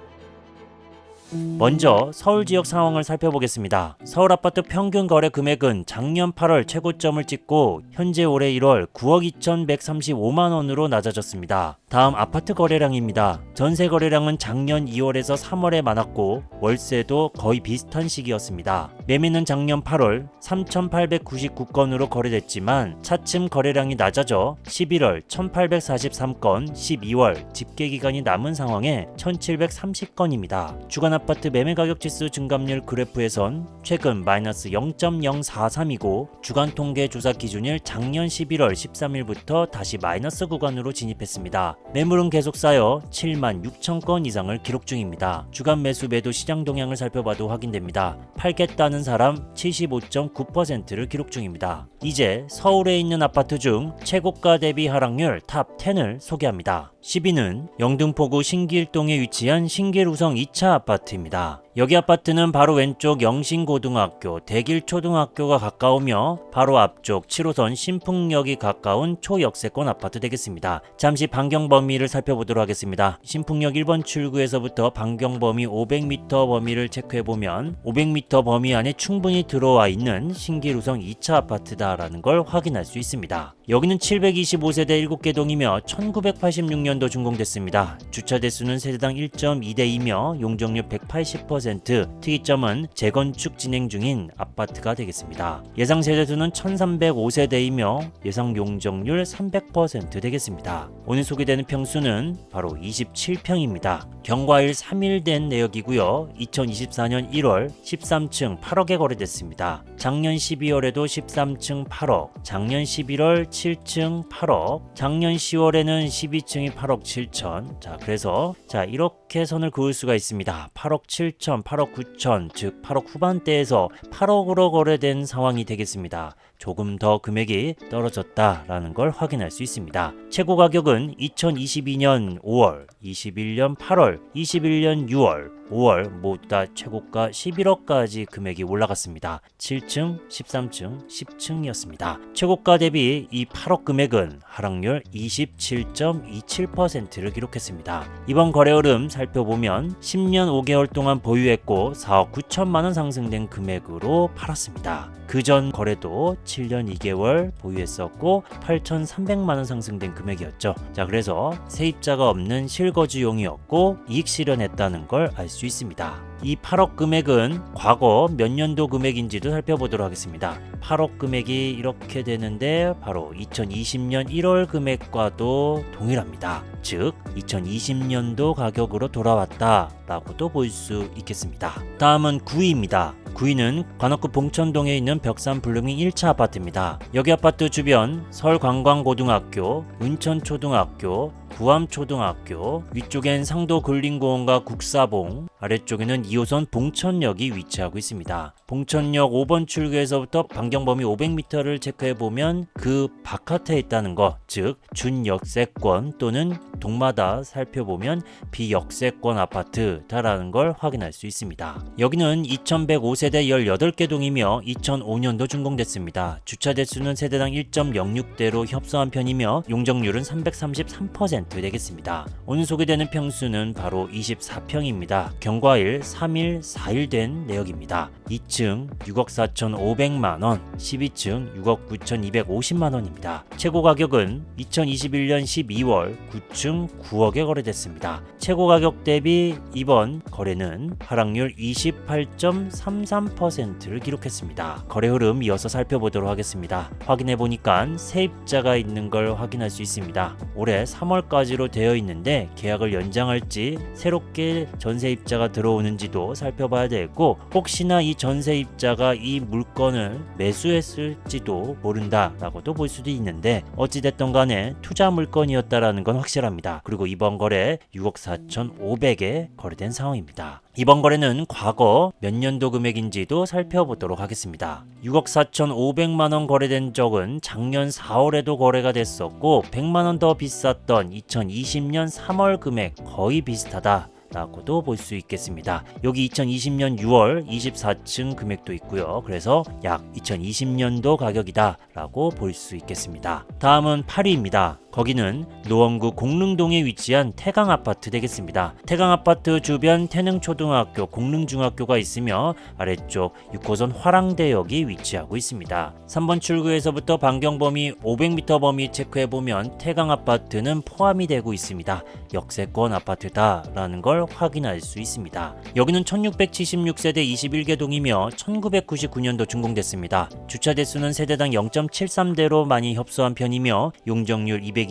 먼저 서울 지역 상황을 살펴보겠습니다. 서울 아파트 평균 거래 금액은 작년 8월 최고점을 찍고 현재 올해 1월 9억 2,135만 원으로 낮아졌습니다. 다음 아파트 거래량입니다. 전세 거래량은 작년 2월에서 3월에 많았고 월세도 거의 비슷한 시기였습니다. 매매는 작년 8월 3,899건으로 거래됐지만 차츰 거래량이 낮아져 11월 1,843건, 12월 집계기간이 남은 상황에 1,730건입니다. 주간 아파트 매매 가격 지수 증감률 그래프에선 최근 마이너스 0.043이고 주간 통계 조사 기준일 작년 11월 13일부터 다시 마이너스 구간으로 진입했습니다. 매물은 계속 쌓여 7만 6천 건 이상을 기록 중입니다. 주간 매수 매도 시장 동향을 살펴봐도 확인됩니다. 팔겠다는 사람 75.9%를 기록 중입니다. 이제 서울에 있는 아파트 중 최고가 대비 하락률 탑 10을 소개합니다. 10위는 영등포구 신길동에 위치한 신길우성 2차 아파트입니다. 여기 아파트는 바로 왼쪽 영신고등학교, 대길초등학교가 가까우며 바로 앞쪽 7호선 신풍역이 가까운 초역세권 아파트 되겠습니다. 잠시 반경 범위를 살펴보도록 하겠습니다. 신풍역 1번 출구에서부터 반경 범위 500m 범위를 체크해보면 500m 범위 안에 충분히 들어와 있는 신길우성 2차 아파트다라는 걸 확인할 수 있습니다. 여기는 725세대 7개 동이며 1986년도 준공됐습니다. 주차 대수는 세대당 1.2대2며 용적률 180%, 특이점은 재건축 진행 중인 아파트가 되겠습니다. 예상 세대수는 1305세대이며 예상 용적률 300% 되겠습니다. 오늘 소개되는 평수는 바로 27평입니다. 경과일 3일 된 내역이고요. 2024년 1월 13층 8억에 거래됐습니다. 작년 12월에도 13층 8억, 작년 11월 7층 8억, 작년 10월에는 12층이 8억 7천. 그래서 이렇게 선을 그을 수가 있습니다. 8억 7천, 8억 9천, 즉 8억 후반대에서 8억으로 거래된 상황이 되겠습니다. 조금 더 금액이 떨어졌다라는 걸 확인할 수 있습니다. 최고 가격은 2022년 5월, 21년 8월, 21년 6월, 5월 모두 다 최고가 11억까지 금액이 올라갔습니다. 7층, 13층, 10층이었습니다. 최고가 대비 이 8억 금액은 하락률 27.27%를 기록했습니다. 이번 거래 흐름 살펴보면 10년 5개월 동안 보유했고 4억 9천만 원 상승된 금액으로 팔았습니다. 그전 거래도 7년 2개월 보유했었고 8,300만 원 상승된 금액이었죠. 그래서 세입자가 없는 실거주용이었고 이익 실현했다는 걸 알 수 있습니다. 이 8억 금액은 과거 몇 년도 금액인지도 살펴보도록 하겠습니다. 8억 금액이 이렇게 되는데 바로 2020년 1월 금액과도 동일합니다. 즉 2020년도 가격으로 돌아왔다라고도 볼 수 있겠습니다. 다음은 9위입니다. 9위는 관악구 봉천동에 있는 벽산 블루밍 1차 아파트입니다. 여기 아파트 주변 서울관광고등학교, 은천초등학교, 구암초등학교, 위쪽엔 상도근린공원과 국사봉, 아래쪽에는 2호선 봉천역이 위치하고 있습니다. 봉천역 5번 출구에서부터 반경 범위 500m를 체크해보면 그 바깥에 있다는 것, 즉 준역세권 또는 동마다 살펴보면 비역세권 아파트다라는 걸 확인할 수 있습니다. 여기는 2105세대 18개 동이며 2005년도 준공됐습니다. 주차 대수는 세대당 1.06대로 협소한 편이며 용적률은 333% 되겠습니다. 오늘 소개되는 평수는 바로 24평입니다. 경과일 3일, 4일 된 내역입니다. 2층 6억 4,500만원, 12층 6억 9,250만원입니다. 최고 가격은 2021년 12월 9층 2층 9억에 거래됐습니다. 최고 가격 대비 이번 거래는 하락률 28.33%를 기록했습니다. 거래 흐름 이어서 살펴보도록 하겠습니다. 확인해 보니까 세입자가 있는 걸 확인할 수 있습니다. 올해 3월까지로 되어 있는데 계약을 연장할지 새롭게 전세입자가 들어오는지도 살펴봐야 되겠고, 혹시나 이 전세입자가 이 물건을 매수했을지도 모른다라고도 볼 수도 있는데, 어찌됐든 간에 투자 물건이었다라는 건 확실합니다. 그리고 이번 거래 6억 4,500에 거래된 상황입니다. 이번 거래는 과거 몇 년도 금액인지도 살펴보도록 하겠습니다. 6억 4,500만원 거래된 적은 작년 4월에도 거래가 됐었고, 100만원 더 비쌌던 2020년 3월 금액 거의 비슷하다 라고도 볼 수 있겠습니다. 여기 2020년 6월 24층 금액도 있고요. 그래서 약 2020년도 가격이다 라고 볼 수 있겠습니다. 다음은 8위입니다. 거기는 노원구 공릉동에 위치한 태강아파트 되겠습니다. 태강아파트 주변 태능초등학교, 공릉중학교가 있으며 아래쪽 6호선 화랑대역이 위치하고 있습니다. 3번 출구에서부터 반경 범위 500m 범위 체크해보면 태강아파트는 포함이 되고 있습니다. 역세권 아파트다라는 걸 확인할 수 있습니다. 여기는 1676세대 21개 동이며 1999년도 준공됐습니다. 주차 대수는 세대당 0.73대로 많이 협소한 편이며 용적률 226%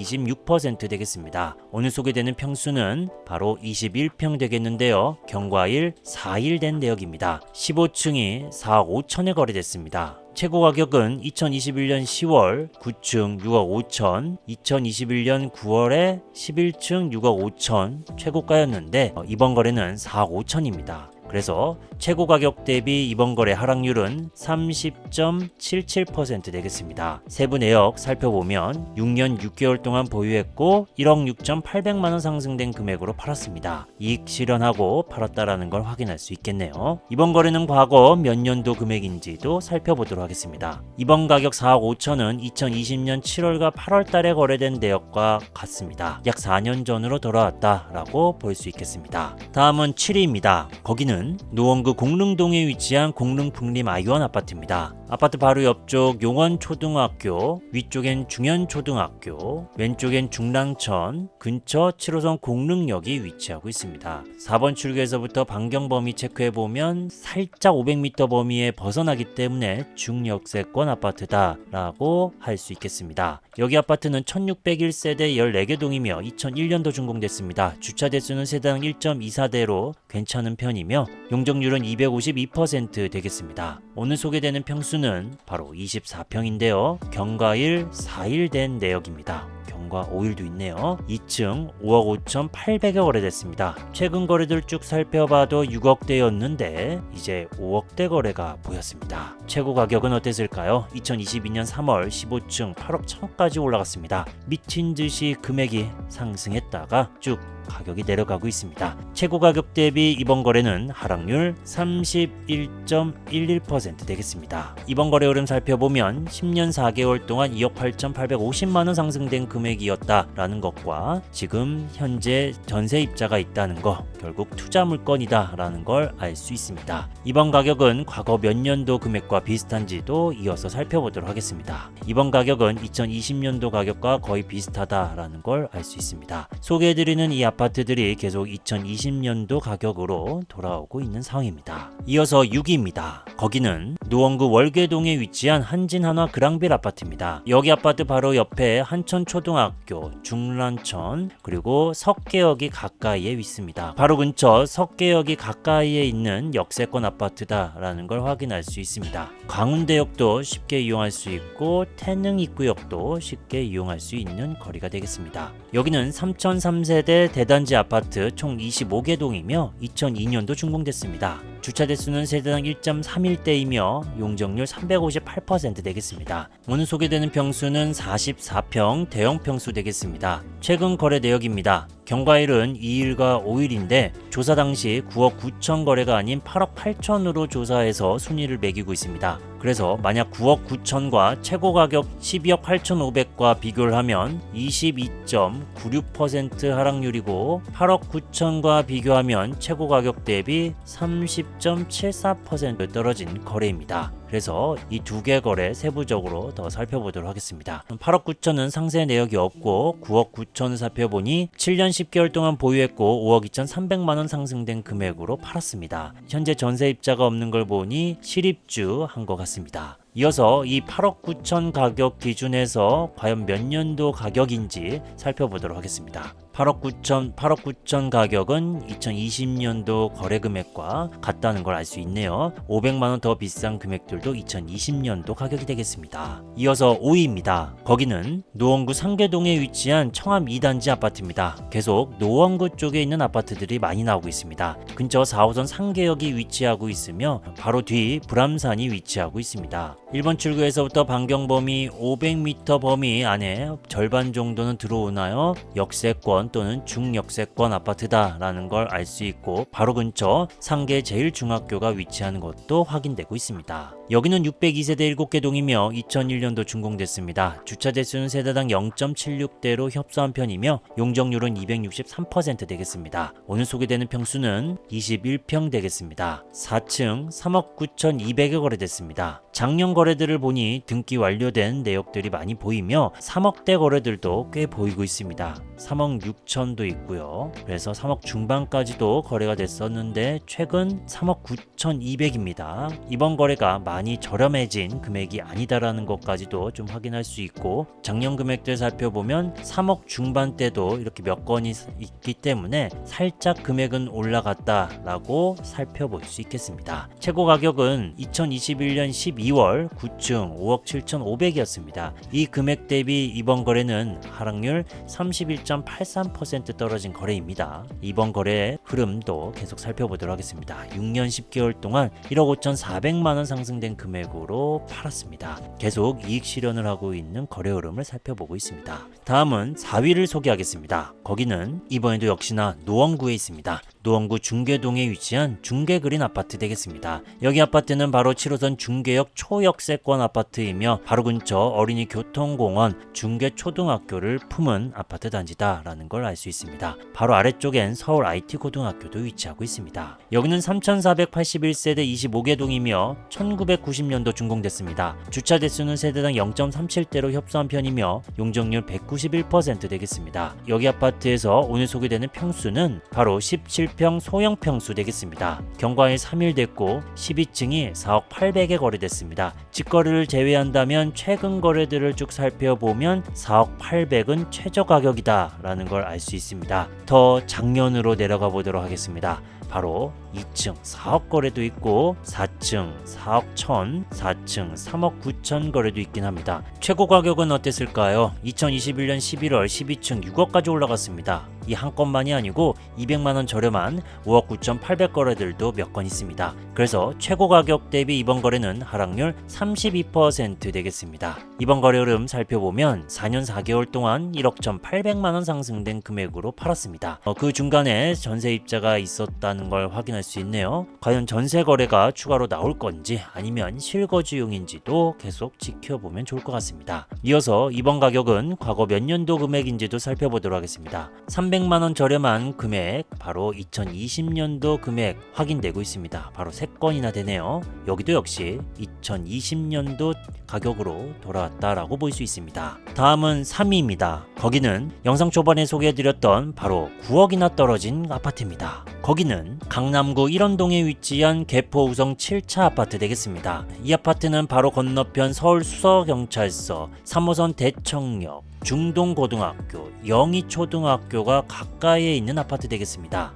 되겠습니다. 오늘 소개되는 평수는 바로 21평 되겠는데요. 경과일 4일 된 내역입니다. 15층이 4억 5천에 거래됐습니다. 최고 가격은 2021년 10월 9층 6억 5천, 2021년 9월에 11층 6억 5천 최고가였는데 이번 거래는 4억 5천입니다. 그래서 최고 가격 대비 이번 거래 하락률은 30.77% 되겠습니다. 세부 내역 살펴보면 6년 6개월 동안 보유했고 1억 6,800만원 상승된 금액으로 팔았습니다. 이익 실현하고 팔았다라는 걸 확인할 수 있겠네요. 이번 거래는 과거 몇 년도 금액인지도 살펴보도록 하겠습니다. 이번 가격 4억 5천은 2020년 7월과 8월 달에 거래된 내역과 같습니다. 약 4년 전으로 돌아왔다라고 볼 수 있겠습니다. 다음은 7위입니다. 거기는 노원구 공릉동에 위치한 공릉풍림 아이원 아파트입니다. 아파트 바로 옆쪽 용원초등학교, 위쪽엔 중현초등학교, 왼쪽엔 중랑천, 근처 7호선 공릉역이 위치하고 있습니다. 4번 출구에서부터 반경 범위 체크해보면 살짝 500m 범위에 벗어나기 때문에 중역세권 아파트다라고 할 수 있겠습니다. 여기 아파트는 1601세대 14개 동이며 2001년도 준공됐습니다. 주차 대수는 세대당 1.24대로 괜찮은 편이며 용적률은 252% 되겠습니다. 오늘 소개되는 평수는 바로 24평인데요. 경과일 4일 된 내역입니다. 경과 5일도 있네요. 2층 5억 5,800에 거래됐습니다. 최근 거래들 쭉 살펴봐도 6억대였는데 이제 5억대 거래가 보였습니다. 최고 가격은 어땠을까요? 2022년 3월 15층 8억 1천까지 올라갔습니다. 미친 듯이 금액이 상승했다가 쭉 가격이 내려가고 있습니다. 최고 가격 대비 이번 거래는 하락률 31.11% 되겠습니다. 이번 거래 흐름 살펴보면 10년 4개월 동안 2억 8,850만원 상승된 금액이었다라는 것과 지금 현재 전세입자가 있다는 거, 결국 투자 물건이다라는 걸 알 수 있습니다. 이번 가격은 과거 몇 년도 금액과 비슷한지도 이어서 살펴보도록 하겠습니다. 이번 가격은 2020년도 가격과 거의 비슷하다라는 걸 알 수 있습니다. 소개해드리는 이 아파트들이 계속 2020년도 가격으로 돌아오고 있는 상황입니다. 이어서 6위입니다. 거기는 노원구 월계동에 위치한 한진한화 그랑빌 아파트입니다. 여기 아파트 바로 옆에 한천초등학교, 중란천, 그리고 석계역이 가까이에 있습니다. 바로 근처 석계역이 가까이에 있는 역세권 아파트다라는 걸 확인할 수 있습니다. 광운대역도 쉽게 이용할 수 있고 태능 입구역도 쉽게 이용할 수 있는 거리가 되겠습니다. 여기는 3003세대 대단지 아파트 총 25개 동이며 2002년도 준공됐습니다. 주차 대수는 세대당 1.31대이며 용적률 358% 되겠습니다. 오늘 소개되는 평수는 44평 대형 평수 되겠습니다. 최근 거래 내역입니다. 경과일은 2일과 5일인데 조사 당시 9억 9천 거래가 아닌 8억 8천으로 조사해서 순위를 매기고 있습니다. 그래서 만약 9억 9천과 최고 가격 12억 8,500과 비교를 하면 22.96% 하락률이고 8억 9천과 비교하면 최고 가격 대비 30.74% 떨어진 거래입니다. 그래서 이 두 개 거래 세부적으로 더 살펴보도록 하겠습니다. 8억 9천은 상세 내역이 없고 9억 9천을 살펴보니 7년 10개월 동안 보유했고 5억 2,300만원 상승된 금액으로 팔았습니다. 현재 전세입자가 없는 걸 보니 실입주 한 것 같습니다. 이어서 이 8억 9천 가격 기준에서 과연 몇 년도 가격인지 살펴보도록 하겠습니다. 8억 9천 가격은 2020년도 거래 금액과 같다는 걸 알 수 있네요. 500만원 더 비싼 금액들도 2020년도 가격이 되겠습니다. 이어서 5위입니다. 거기는 노원구 상계동에 위치한 청암 2단지 아파트입니다. 계속 노원구 쪽에 있는 아파트들이 많이 나오고 있습니다. 근처 4호선 상계역이 위치하고 있으며 바로 뒤 불암산이 위치하고 있습니다. 1번 출구에서부터 반경 범위 500m 범위 안에 절반 정도는 들어오나요? 역세권 또는 중역세권 아파트다 라는 걸 알 수 있고 바로 근처 상계 제일중학교가 위치하는 것도 확인되고 있습니다. 여기는 602세대 7개 동이며 2001년도 준공됐습니다. 주차 대수는 세대당 0.76대로 협소한 편이며 용적률은 263% 되겠습니다. 오늘 소개되는 평수는 21평 되겠습니다. 4층 3억 9,200에 거래됐습니다. 작년 거래들을 보니 등기 완료된 내역들이 많이 보이며 3억대 거래들도 꽤 보이고 있습니다. 3억 6천도 있고요. 그래서 3억 중반까지도 거래가 됐었는데 최근 3억 9,200입니다. 이번 거래가 많이 저렴해진 금액이 아니다라는 것까지도 좀 확인할 수 있고 작년 금액들 살펴보면 3억 중반대도 이렇게 몇 건이 있기 때문에 살짝 금액은 올라갔다라고 살펴볼 수 있겠습니다. 최고 가격은 2021년 12월 9층 5억 7,500이었습니다. 이 금액 대비 이번 거래는 하락률 31.83% 떨어진 거래입니다. 이번 거래의 흐름도 계속 살펴보도록 하겠습니다. 6년 10개월 동안 1억 5,400만원 상승된 금액으로 팔았습니다. 계속 이익 실현을 하고 있는 거래 흐름을 살펴보고 있습니다. 다음은 4위를 소개하겠습니다. 거기는 이번에도 역시나 노원구에 있습니다. 노원구 중계동에 위치한 중계그린 아파트 되겠습니다. 여기 아파트는 바로 7호선 중계역 초역세권 아파트이며 바로 근처 어린이 교통공원 중계초등학교를 품은 아파트 단지다라는 걸 알 수 있습니다. 바로 아래쪽엔 서울 IT고등학교도 위치하고 있습니다. 여기는 3,481세대 25개 동이며 1990년도 준공됐습니다. 주차 대수는 세대당 0.37대로 협소한 편이며 용적률 191% 되겠습니다. 여기 아파트에서 오늘 소개되는 평수는 바로 17평 소형 평수 되겠습니다. 경과일 3일 됐고 12층이 4억 800에 거래됐습니다. 직거래를 제외한다면 최근 거래들을 쭉 살펴보면 4억 800은 최저 가격이다 라는 걸 알 수 있습니다. 더 작년으로 내려가 보도록 하겠습니다. 바로 2층 4억 거래도 있고 4층 4억 1천, 4층 3억 9천 거래도 있긴 합니다. 최고 가격은 어땠을까요? 2021년 11월 12층 6억까지 올라갔습니다. 이 한 건만이 아니고 200만원 저렴한 5억 9,800 거래들도 몇 건 있습니다. 그래서 최고 가격 대비 이번 거래는 하락률 32% 되겠습니다. 이번 거래 흐름 살펴보면 4년 4개월 동안 1억 1,800만원 상승된 금액으로 팔았습니다. 그 중간에 전세입자가 있었다는 걸 확인할 수 있네요. 과연 전세 거래가 추가로 나올 건지 아니면 실거주용인지도 계속 지켜보면 좋을 것 같습니다. 이어서 이번 가격은 과거 몇 년도 금액인지도 살펴보도록 하겠습니다. 300만원 저렴한 금액 바로 2020년도 금액 확인되고 있습니다. 바로 3건이나 되네요. 여기도 역시 2020년도 가격으로 돌아왔다라고 볼 수 있습니다. 다음은 3위입니다. 거기는 영상 초반에 소개해드렸던 바로 9억이나 떨어진 아파트입니다. 거기는 강남구 1원동에 위치한 개포우성 7차 아파트 되겠습니다. 이 아파트는 바로 건너편 서울수서경찰서, 3호선 대청역, 중동고등학교, 영희초등학교가 가까이에 있는 아파트 되겠습니다.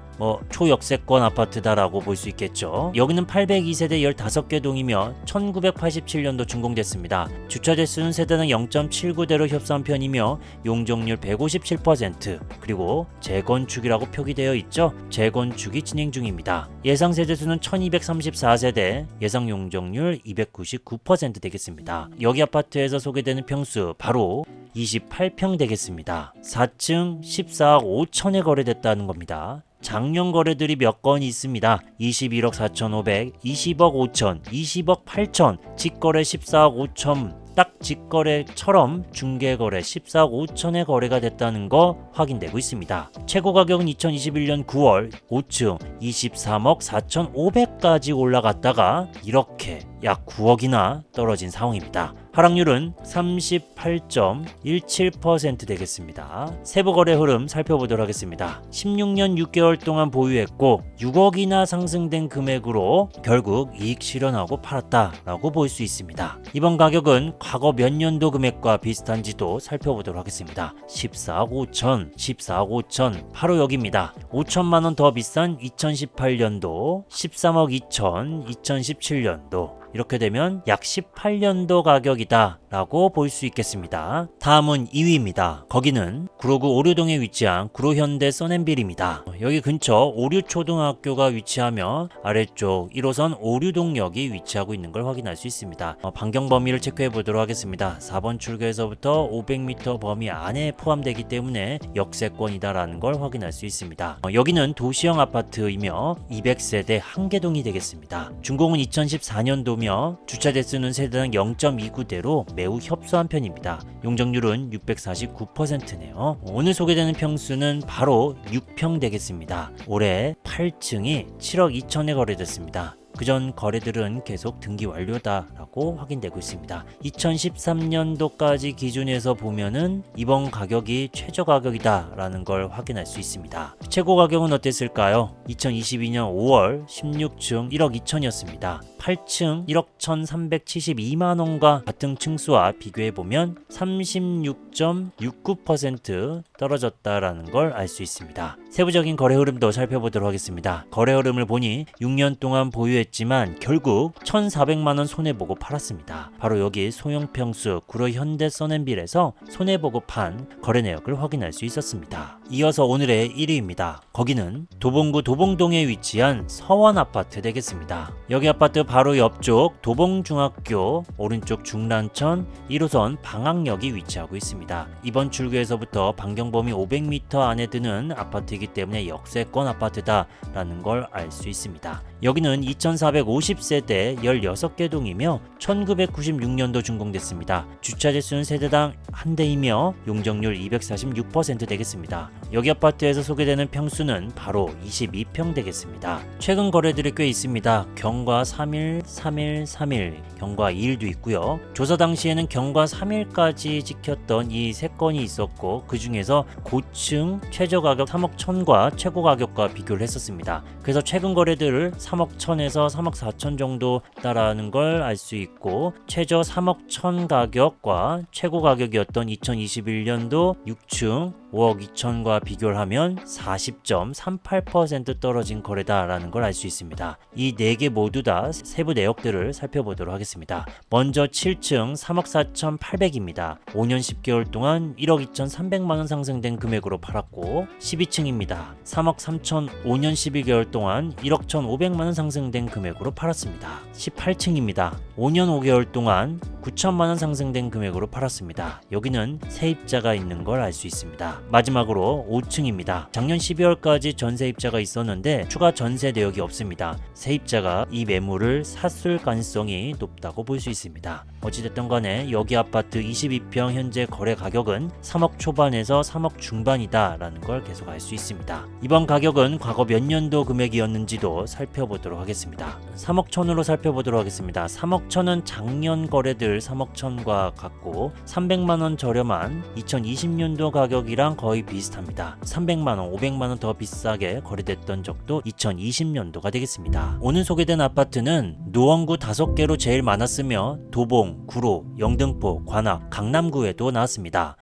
초역세권 아파트다라고 볼 수 있겠죠. 여기는 802세대 15개 동이며 1987년도 준공됐습니다. 주차 대수는 세대당 0.79대로 협소한 편이며 용적률 157% 그리고 재건축이라고 표기되어 있죠. 재건축이 진행 중입니다. 예상 세대수는 1234세대, 예상 용적률 299% 되겠습니다. 여기 아파트에서 소개되는 평수 바로 28평 되겠습니다. 4층 14억 5천에 거래됐다는 겁니다. 작년 거래들이 몇 건이 있습니다. 21억 4,500, 20억 5천, 20억 8천, 직거래 14억 5천, 딱 직거래처럼 중개거래 14억 5천에 거래가 됐다는 거 확인되고 있습니다. 최고 가격은 2021년 9월 5층 23억 4,500까지 올라갔다가 이렇게 약 9억이나 떨어진 상황입니다. 하락률은 38.17% 되겠습니다. 세부 거래 흐름 살펴보도록 하겠습니다. 16년 6개월 동안 보유했고 6억이나 상승된 금액으로 결국 이익 실현하고 팔았다라고 볼 수 있습니다. 이번 가격은 과거 몇 년도 금액과 비슷한지도 살펴보도록 하겠습니다. 14억 5천, 14억 5천, 바로 여기입니다. 5천만 원 더 비싼 2018년도, 13억 2천, 2017년도. 이렇게 되면 약 18년도 가격이다 라고 볼 수 있겠습니다. 다음은 2위입니다. 거기는 구로구 오류동에 위치한 구로현대 써낸빌입니다. 여기 근처 오류초등학교가 위치하며 아래쪽 1호선 오류동역이 위치하고 있는 걸 확인할 수 있습니다. 반경 범위를 체크해 보도록 하겠습니다. 4번 출구에서부터 500m 범위 안에 포함되기 때문에 역세권이다 라는 걸 확인할 수 있습니다. 여기는 도시형 아파트이며 200세대 한개동이 되겠습니다. 준공은 2014년도며 주차 대수는 세대당 0.29대로 매우 협소한 편입니다. 용적률은 649%네요. 오늘 소개되는 평수는 바로 6평 되겠습니다. 올해 8층이 7억 2천에 거래됐습니다. 그전 거래들은 계속 등기 완료다라고 확인되고 있습니다. 2013년도까지 기준에서 보면은 이번 가격이 최저 가격이다라는 걸 확인할 수 있습니다. 최고 가격은 어땠을까요? 2022년 5월 16층 1억 2천이었습니다. 8층 1억 1,372만원과 같은 층수와 비교해보면 36.69% 떨어졌다라는 걸 알 수 있습니다. 세부적인 거래 흐름도 살펴보도록 하겠습니다. 거래 흐름을 보니 6년 동안 보유했지만 결국 1,400만원 손해보고 팔았습니다. 바로 여기 소형평수 구로 현대 써낸빌에서 손해보고 판 거래 내역을 확인할 수 있었습니다. 이어서 오늘의 1위입니다. 거기는 도봉구 도봉동에 위치한 서원아파트 되겠습니다. 여기 아파트 바로 옆쪽 도봉중학교 오른쪽 중란천 1호선 방학역이 위치하고 있습니다. 이번 출구에서부터 반경범위 500m 안에 드는 아파트이기 때문에 역세권 아파트다라는 걸 알 수 있습니다. 여기는 2450세대 16개 동이며 1996년도 준공됐습니다. 주차 대수는 세대당 한 대이며 용적률 246% 되겠습니다. 여기 아파트에서 소개되는 평수는 바로 22평 되겠습니다. 최근 거래들이 꽤 있습니다. 경과 3일, 3일, 3일, 경과 2일도 있고요. 조사 당시에는 경과 3일까지 찍혔던 이 3건이 있었고 그 중에서 고층 최저 가격 3억 1천과 최고 가격과 비교를 했었습니다. 그래서 최근 거래들을 3억 1천에서 3억 4천 정도다라는 걸 알 수 있고 최저 3억 1천 가격과 최고 가격이었던 2021년도 6층 5억 2천과 비교를 하면 40.38% 떨어진 거래다라는 걸 알 수 있습니다. 이 4개 모두 다 세부 내역들을 살펴보도록 하겠습니다. 먼저 7층 3억 4,800입니다. 5년 10개월 동안 1억 2,300만원 상승된 금액으로 팔았고 12층입니다. 3억 3천 5년 12개월 동안 1억 1,500만원 상승된 금액으로 팔았습니다. 18층입니다. 5년 5개월 동안 9천만원 상승된 금액으로 팔았습니다. 여기는 세입자가 있는 걸 알 수 있습니다. 마지막으로 5층입니다. 작년 12월까지 전세입자가 있었는데 추가 전세 내역이 없습니다. 세입자가 이 매물을 샀을 가능성이 높다고 볼 수 있습니다. 어찌됐든 간에 여기 아파트 22평 현재 거래 가격은 3억 초반에서 3억 중반이다 라는 걸 계속 알 수 있습니다. 이번 가격은 과거 몇 년도 금액이었는지도 살펴보도록 하겠습니다. 3억 천으로 살펴보도록 하겠습니다. 3억 천은 작년 거래들 3억 천과 같고 300만원 저렴한 2020년도 가격이랑 거의 비슷합니다. 300만원, 500만원 더 비싸게 거래됐던 적도 2020년도가 되겠습니다. 오늘 소개된 아파트는 노원구 5개로 제일 많았으며 도봉, 구로, 영등포, 관악, 강남구에도 나왔습니다.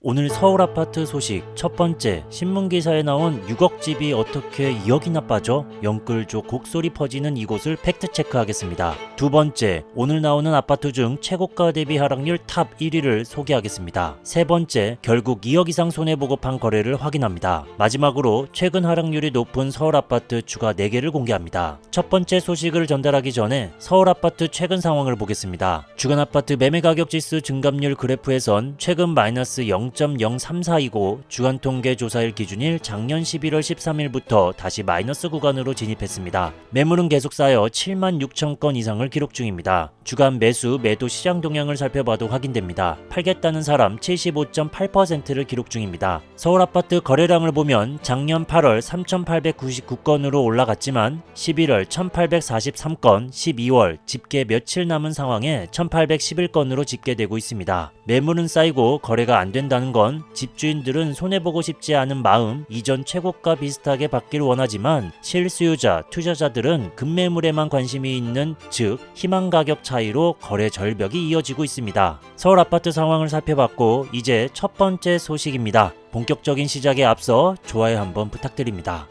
오늘 서울 아파트 소식 첫 번째, 신문기사에 나온 6억 집이 어떻게 2억이나 빠져? 영끌족 곡소리 퍼지는 이곳을 팩트체크하겠습니다. 두 번째, 오늘 나오는 아파트 중 최고가 대비 하락률 탑 1위를 소개하겠습니다. 세 번째, 결국 2억 이상 손해보고 판 거래를 확인합니다. 마지막으로 최근 하락률이 높은 서울 아파트 주가 4개를 공개합니다. 첫 번째 소식을 전달하기 전에 서울 아파트 최근 상황을 보겠습니다. 주간 아파트 매매가격 지수 증감률 그래프에선 최근 마이너스 0. 0.034이고 주간 통계 조사일 기준일 작년 11월 13일부터 다시 마이너스 구간으로 진입했습니다. 매물은 계속 쌓여 7만 6천 건 이상을 기록 중입니다. 주간 매수, 매도 시장 동향을 살펴봐도 확인됩니다. 팔겠다는 사람 75.8%를 기록 중입니다. 서울 아파트 거래량을 보면 작년 8월 3,899건으로 올라갔지만 11월 1,843건, 12월 집계 며칠 남은 상황에 1,811건으로 집계되고 있습니다. 매물은 쌓이고 거래가 안 된다는 건 집주인들은 손해보고 싶지 않은 마음, 이전 최고가 비슷하게 받길 원하지만 실수요자, 투자자들은 급매물에만 관심이 있는, 즉 희망 가격 차이로 거래 절벽이 이어지고 있습니다. 서울 아파트 상황을 살펴봤고 이제 첫 번째 소식입니다. 본격적인 시작에 앞서 좋아요 한번 부탁드립니다.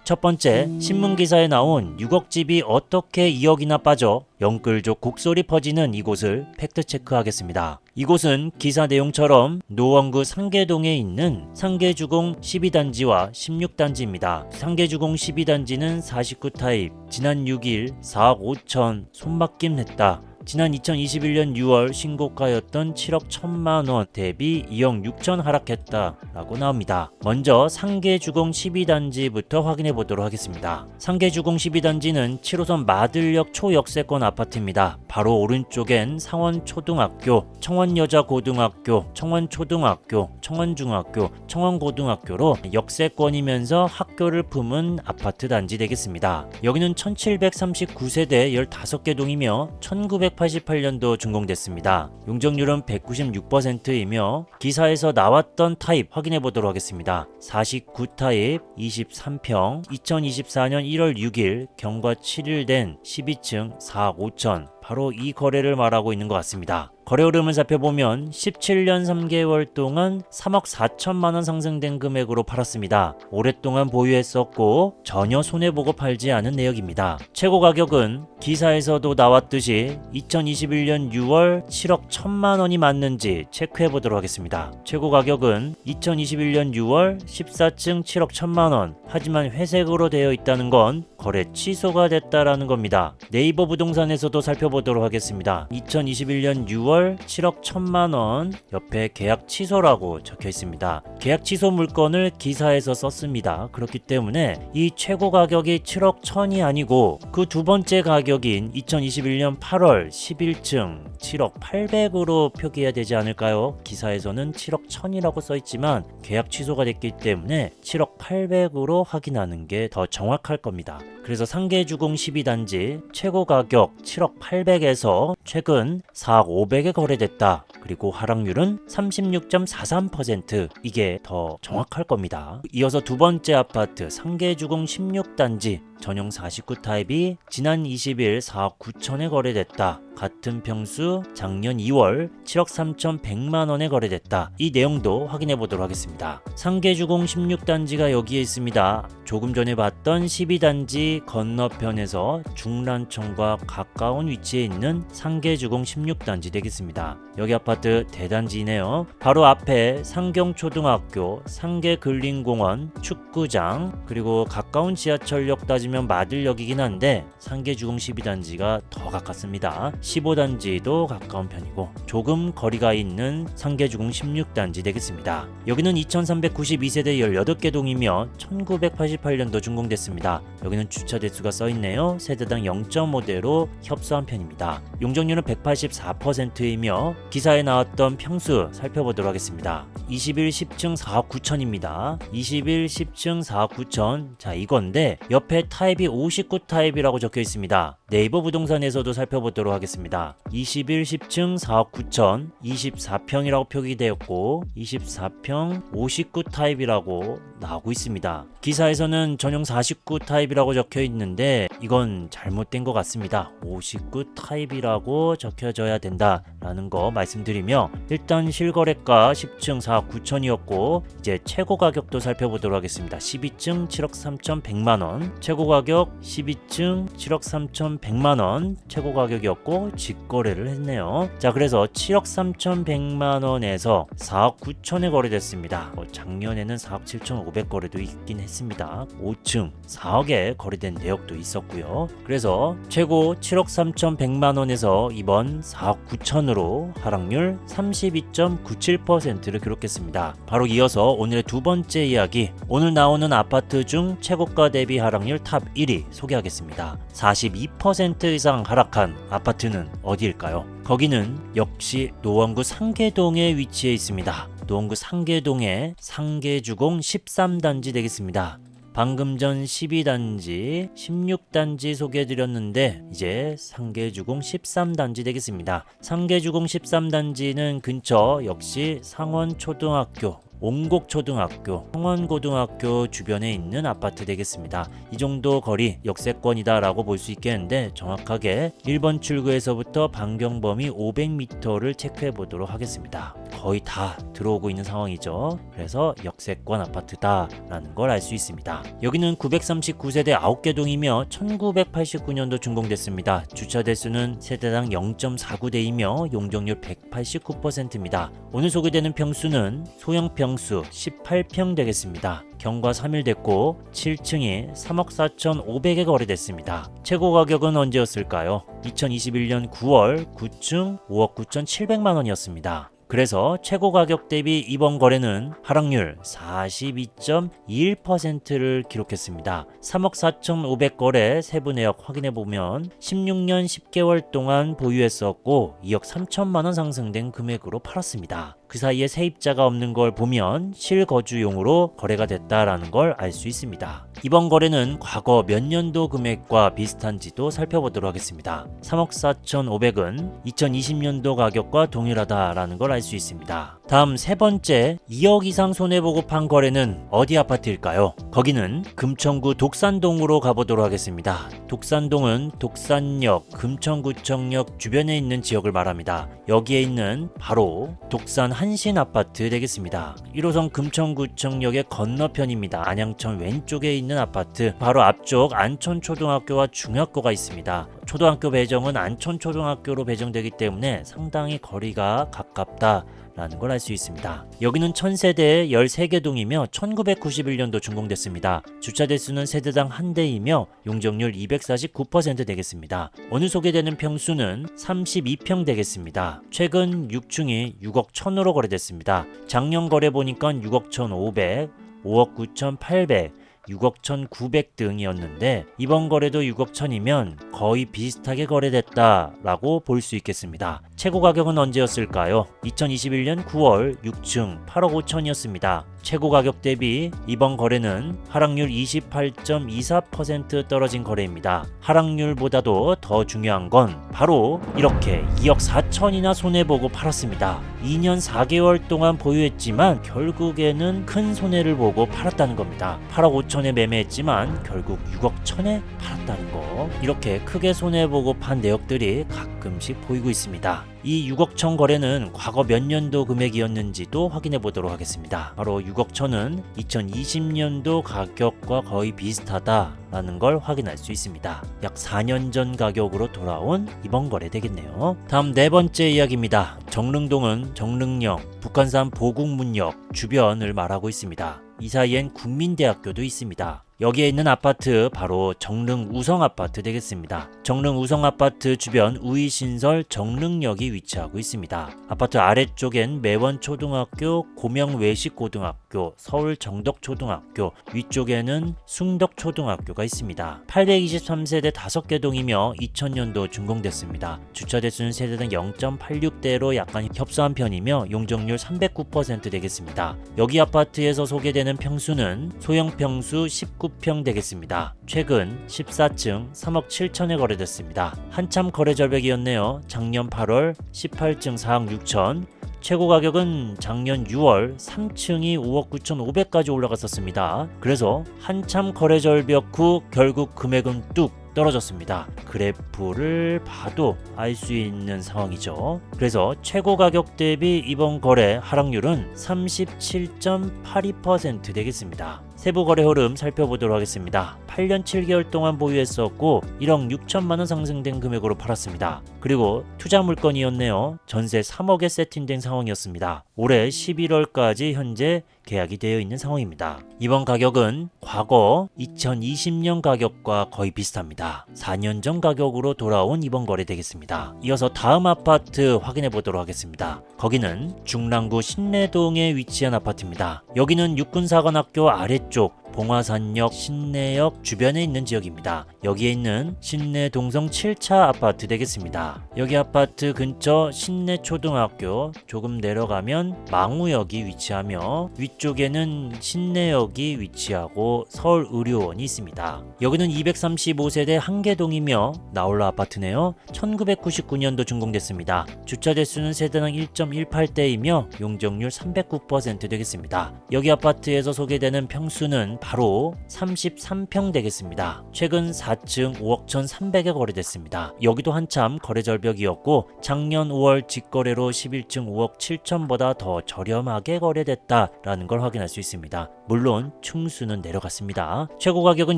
첫 번째, 신문기사에 나온 6억 집이 어떻게 2억이나 빠져 영끌족 곡소리 퍼지는 이곳을 팩트체크하겠습니다. 이곳은 기사 내용처럼 노원구 상계동에 있는 상계주공 12단지와 16단지입니다. 상계주공 12단지는 49타입, 지난 6일 4억 5천 손바뀜 했다. 지난 2021년 6월 신고가였던 7억 1천만 원 대비 2억 6천 하락했다 라고 나옵니다. 먼저 상계주공 12단지부터 확인해 보도록 하겠습니다. 상계주공 12단지는 7호선 마들역 초역세권 아파트입니다. 바로 오른쪽엔 상원초등학교, 청원여자고등학교, 청원초등학교, 청원중학교, 청원고등학교로 역세권이면서 학교를 품은 아파트 단지 되겠습니다. 여기는 1739세대 15개 동이며 1988년도 준공됐습니다. 용적률은 196%이며 기사에서 나왔던 타입 확인해 보도록 하겠습니다. 49타입 23평 2024년 1월 6일 경과 7일 된 12층 4억 5천, 바로 이 거래를 말하고 있는 것 같습니다. 거래 흐름을 살펴보면 17년 3개월 동안 3억 4천만 원 상승된 금액으로 팔았습니다. 오랫동안 보유했었고 전혀 손해보고 팔지 않은 내역입니다. 최고 가격은 기사에서도 나왔듯이 2021년 6월 7억 1천만 원이 맞는지 체크해 보도록 하겠습니다. 최고 가격은 2021년 6월 14층 7억 1천만 원, 하지만 회색으로 되어 있다는 건 거래 취소가 됐다라는 겁니다. 네이버 부동산에서도 살펴보도록 하겠습니다. 2021년 6월 7억 1천만 원, 옆에 계약 취소라고 적혀 있습니다. 계약 취소 물건을 기사에서 썼습니다. 그렇기 때문에 이 최고 가격이 7억 1천이 아니고 그 두 번째 가격인 2021년 8월 11층 7억 800으로 표기해야 되지 않을까요? 기사에서는 7억 1000이라고 써있지만 계약 취소가 됐기 때문에 7억 800으로 확인하는 게 더 정확할 겁니다. 그래서 상계주공 12단지 최고 가격 7억 800에서 최근 4억 500에 거래됐다. 그리고 하락률은 36.43%, 이게 더 정확할 겁니다. 이어서 두 번째 아파트 상계주공 16단지 전용 49타입이 지난 20일 4억 9천에 거래됐다. 같은 평수 작년 2월 7억 3,100만 원에 거래됐다. 이 내용도 확인해 보도록 하겠습니다. 상계주공 16단지가 여기에 있습니다. 조금 전에 봤던 12단지 건너편에서 중란청과 가까운 위치에 있는 상계주공 16단지 되겠습니다. 여기 아파트 대단지이네요. 바로 앞에 상경초등학교, 상계근린공원, 축구장, 그리고 가까운 지하철역 따지면 마들역이긴 한데 상계주공 12단지가 더 가깝습니다. 15단지도 가까운 편이고 조금 거리가 있는 상계주공 16단지 되겠습니다. 여기는 2392세대 18개 동이며 1988년도 준공됐습니다. 여기는 주차 대수가 써있네요. 세대당 0.5대로 협소한 편입니다. 용적률은 184%이며 기사에 나왔던 평수 살펴보도록 하겠습니다. 21 10층 4억 9천입니다. 21 10층 4억 9천. 자, 이건데 옆에 타입이 59 타입이라고 적혀 있습니다. 네이버 부동산에서도 살펴보도록 하겠습니다. 21 10층 4억 9천 24평이라고 표기되었고 24평 59 타입이라고 나오고 있습니다. 기사에서는 전용 49 타입이라고 적혀 있는데 이건 잘못된 것 같습니다. 59 타입이라고 적혀져야 된다라는 거 말씀드리며, 일단 실거래가 10층 4억 9천이었고 이제 최고 가격도 살펴보도록 하겠습니다. 12층 7억 3,100만 원, 최고 가격 12층 7억 3,100 3,100만원 최고 가격이었고 직거래를 했네요. 자, 그래서 7억 3,100만원에서 4억 9천에 거래됐습니다. 작년에는 4억 7,500 거래도 있긴 했습니다. 5층 4억에 거래된 내역도 있었고요. 그래서 최고 7억 3,100만원에서 이번 4억 9천으로 하락률 32.97%를 기록했습니다. 바로 이어서 오늘의 두 번째 이야기, 오늘 나오는 아파트 중 최고가 대비 하락률 탑 1위 소개하겠습니다. 42% 이상 하락한 아파트는 어디일까요? 거기는 역시 노원구 상계동에 위치해 있습니다. 노원구 상계동의 상계주공 13단지 되겠습니다. 방금 전 12단지, 16단지 소개해드렸는데 이제 상계주공 13단지 되겠습니다. 상계주공 13단지는 근처 역시 상원초등학교, 옹곡초등학교, 성원고등학교 주변에 있는 아파트 되겠습니다. 이 정도 거리 역세권이다 라고 볼 수 있겠는데 정확하게 1번 출구에서부터 반경범위 500m를 체크해 보도록 하겠습니다. 거의 다 들어오고 있는 상황이죠. 그래서 역세권 아파트다 라는 걸 알 수 있습니다. 여기는 939세대 9개 동이며 1989년도 준공됐습니다. 주차 대수는 세대당 0.49대이며 용적률 189%입니다. 오늘 소개되는 평수는 소형 평수 18평 되겠습니다. 경과 3일 됐고 7층이 3억 4,500에 거래됐습니다. 최고 가격은 언제였을까요? 2021년 9월 9층 5억 9,700만 원이었습니다. 그래서 최고 가격 대비 이번 거래는 하락률 42.21%를 기록했습니다. 3억 4,500 거래 세부 내역 확인해보면 16년 10개월 동안 보유했었고 2억 3천만 원 상승된 금액으로 팔았습니다. 그 사이에 세입자가 없는 걸 보면 실거주용으로 거래가 됐다라는 걸 알 수 있습니다. 이번 거래는 과거 몇 년도 금액과 비슷한지도 살펴보도록 하겠습니다. 3억 4,500은 2020년도 가격과 동일하다라는 걸 알 수 있습니다. 다음 세 번째, 2억 이상 손해보고 판 거래는 어디 아파트일까요? 거기는 금천구 독산동으로 가보도록 하겠습니다. 독산동은 독산역, 금천구청역 주변에 있는 지역을 말합니다. 여기에 있는 바로 독산 한신 아파트 되겠습니다. 1호선 금천구청역의 건너편입니다. 안양천 왼쪽에 있는 아파트, 바로 앞쪽 안천초등학교와 중학교가 있습니다. 초등학교 배정은 안천초등학교로 배정되기 때문에 상당히 거리가 가깝다 라는 걸 알 수 있습니다. 여기는 1000세대에 13개 동이며 1991년도 준공됐습니다. 주차 대수는 세대당 1대이며 용적률 249% 되겠습니다. 오늘 소개되는 평수는 32평 되겠습니다. 최근 6층이 6억 1000으로 거래됐습니다. 작년 거래 보니까 6억 1500, 5억 9800, 6억 1900 등이었는데 이번 거래도 6억 1000이면 거의 비슷하게 거래됐다라고 볼 수 있겠습니다. 최고 가격은 언제였을까요? 2021년 9월 6층 8억 5천이었습니다. 최고 가격 대비 이번 거래는 하락률 28.24% 떨어진 거래입니다. 하락률보다도 더 중요한 건 바로 이렇게 2억 4천이나 손해보고 팔았습니다. 2년 4개월 동안 보유했지만 결국에는 큰 손해를 보고 팔았다는 겁니다. 8억 5천에 매매했지만 결국 6억 1천에 팔았다는 거. 이렇게 크게 손해보고 판 내역들이 가끔씩 보이고 있습니다. 이 6억 천 거래는 과거 몇 년도 금액이었는지도 확인해 보도록 하겠습니다. 바로 6억 천은 2020년도 가격과 거의 비슷하다라는 걸 확인할 수 있습니다. 약 4년 전 가격으로 돌아온 이번 거래 되겠네요. 다음 네 번째 이야기입니다. 정릉동은 정릉역, 북한산 보국문역 주변을 말하고 있습니다. 이 사이엔 국민대학교도 있습니다. 여기에 있는 아파트 바로 정릉 우성 아파트 되겠습니다. 정릉 우성 아파트 주변 우이신설 정릉역이 위치하고 있습니다. 아파트 아래쪽엔 매원초등학교, 고명외식고등학교, 서울정덕초등학교, 위쪽에는 숭덕초등학교가 있습니다. 823세대 5개 동이며 2000년도 준공됐습니다. 주차 대수는 세대당 0.86대로 약간 협소한 편이며 용적률 309% 되겠습니다. 여기 아파트에서 소개되는 평수는 소형 평수 19평 되겠습니다. 최근 14층 3억 7천에 거래됐습니다. 한참 거래 절벽이었네요. 작년 8월 18층 4억 6천, 최고 가격은 작년 6월 3층이 5억 9,500까지 올라갔었습니다. 그래서 한참 거래 절벽 후 결국 금액은 뚝 떨어졌습니다. 그래프를 봐도 알 수 있는 상황이죠. 그래서 최고 가격 대비 이번 거래 하락률은 37.82% 되겠습니다. 세부 거래 흐름 살펴보도록 하겠습니다. 8년 7개월 동안 보유했었고 1억 6천만 원 상승된 금액으로 팔았습니다. 그리고 투자 물건이었네요. 전세 3억에 세팅된 상황이었습니다. 올해 11월까지 현재 계약이 되어 있는 상황입니다. 이번 가격은 과거 2020년 가격과 거의 비슷합니다. 4년 전 가격으로 돌아온 이번 거래 되겠습니다. 이어서 다음 아파트 확인해 보도록 하겠습니다. 거기는 중랑구 신내동에 위치한 아파트입니다. 여기는 육군사관학교 아래쪽 봉화산역, 신내역 주변에 있는 지역입니다. 여기에 있는 신내동성 7차 아파트 되겠습니다. 여기 아파트 근처 신내초등학교, 조금 내려가면 망우역이 위치하며 위쪽에는 신내역이 위치하고 서울의료원이 있습니다. 여기는 235세대 한계동이며 나홀로 아파트네요. 1999년도 준공됐습니다. 주차 대수는 세대당 1.18대이며 용적률 309% 되겠습니다. 여기 아파트에서 소개되는 평수는 바로 33평 되겠습니다. 최근 4층 5억 1,300에 거래됐습니다. 여기도 한참 거래 절벽이었고 작년 5월 직거래로 11층 5억 7천보다 더 저렴하게 거래됐다라는 걸 확인할 수 있습니다. 물론 층수는 내려갔습니다. 최고 가격은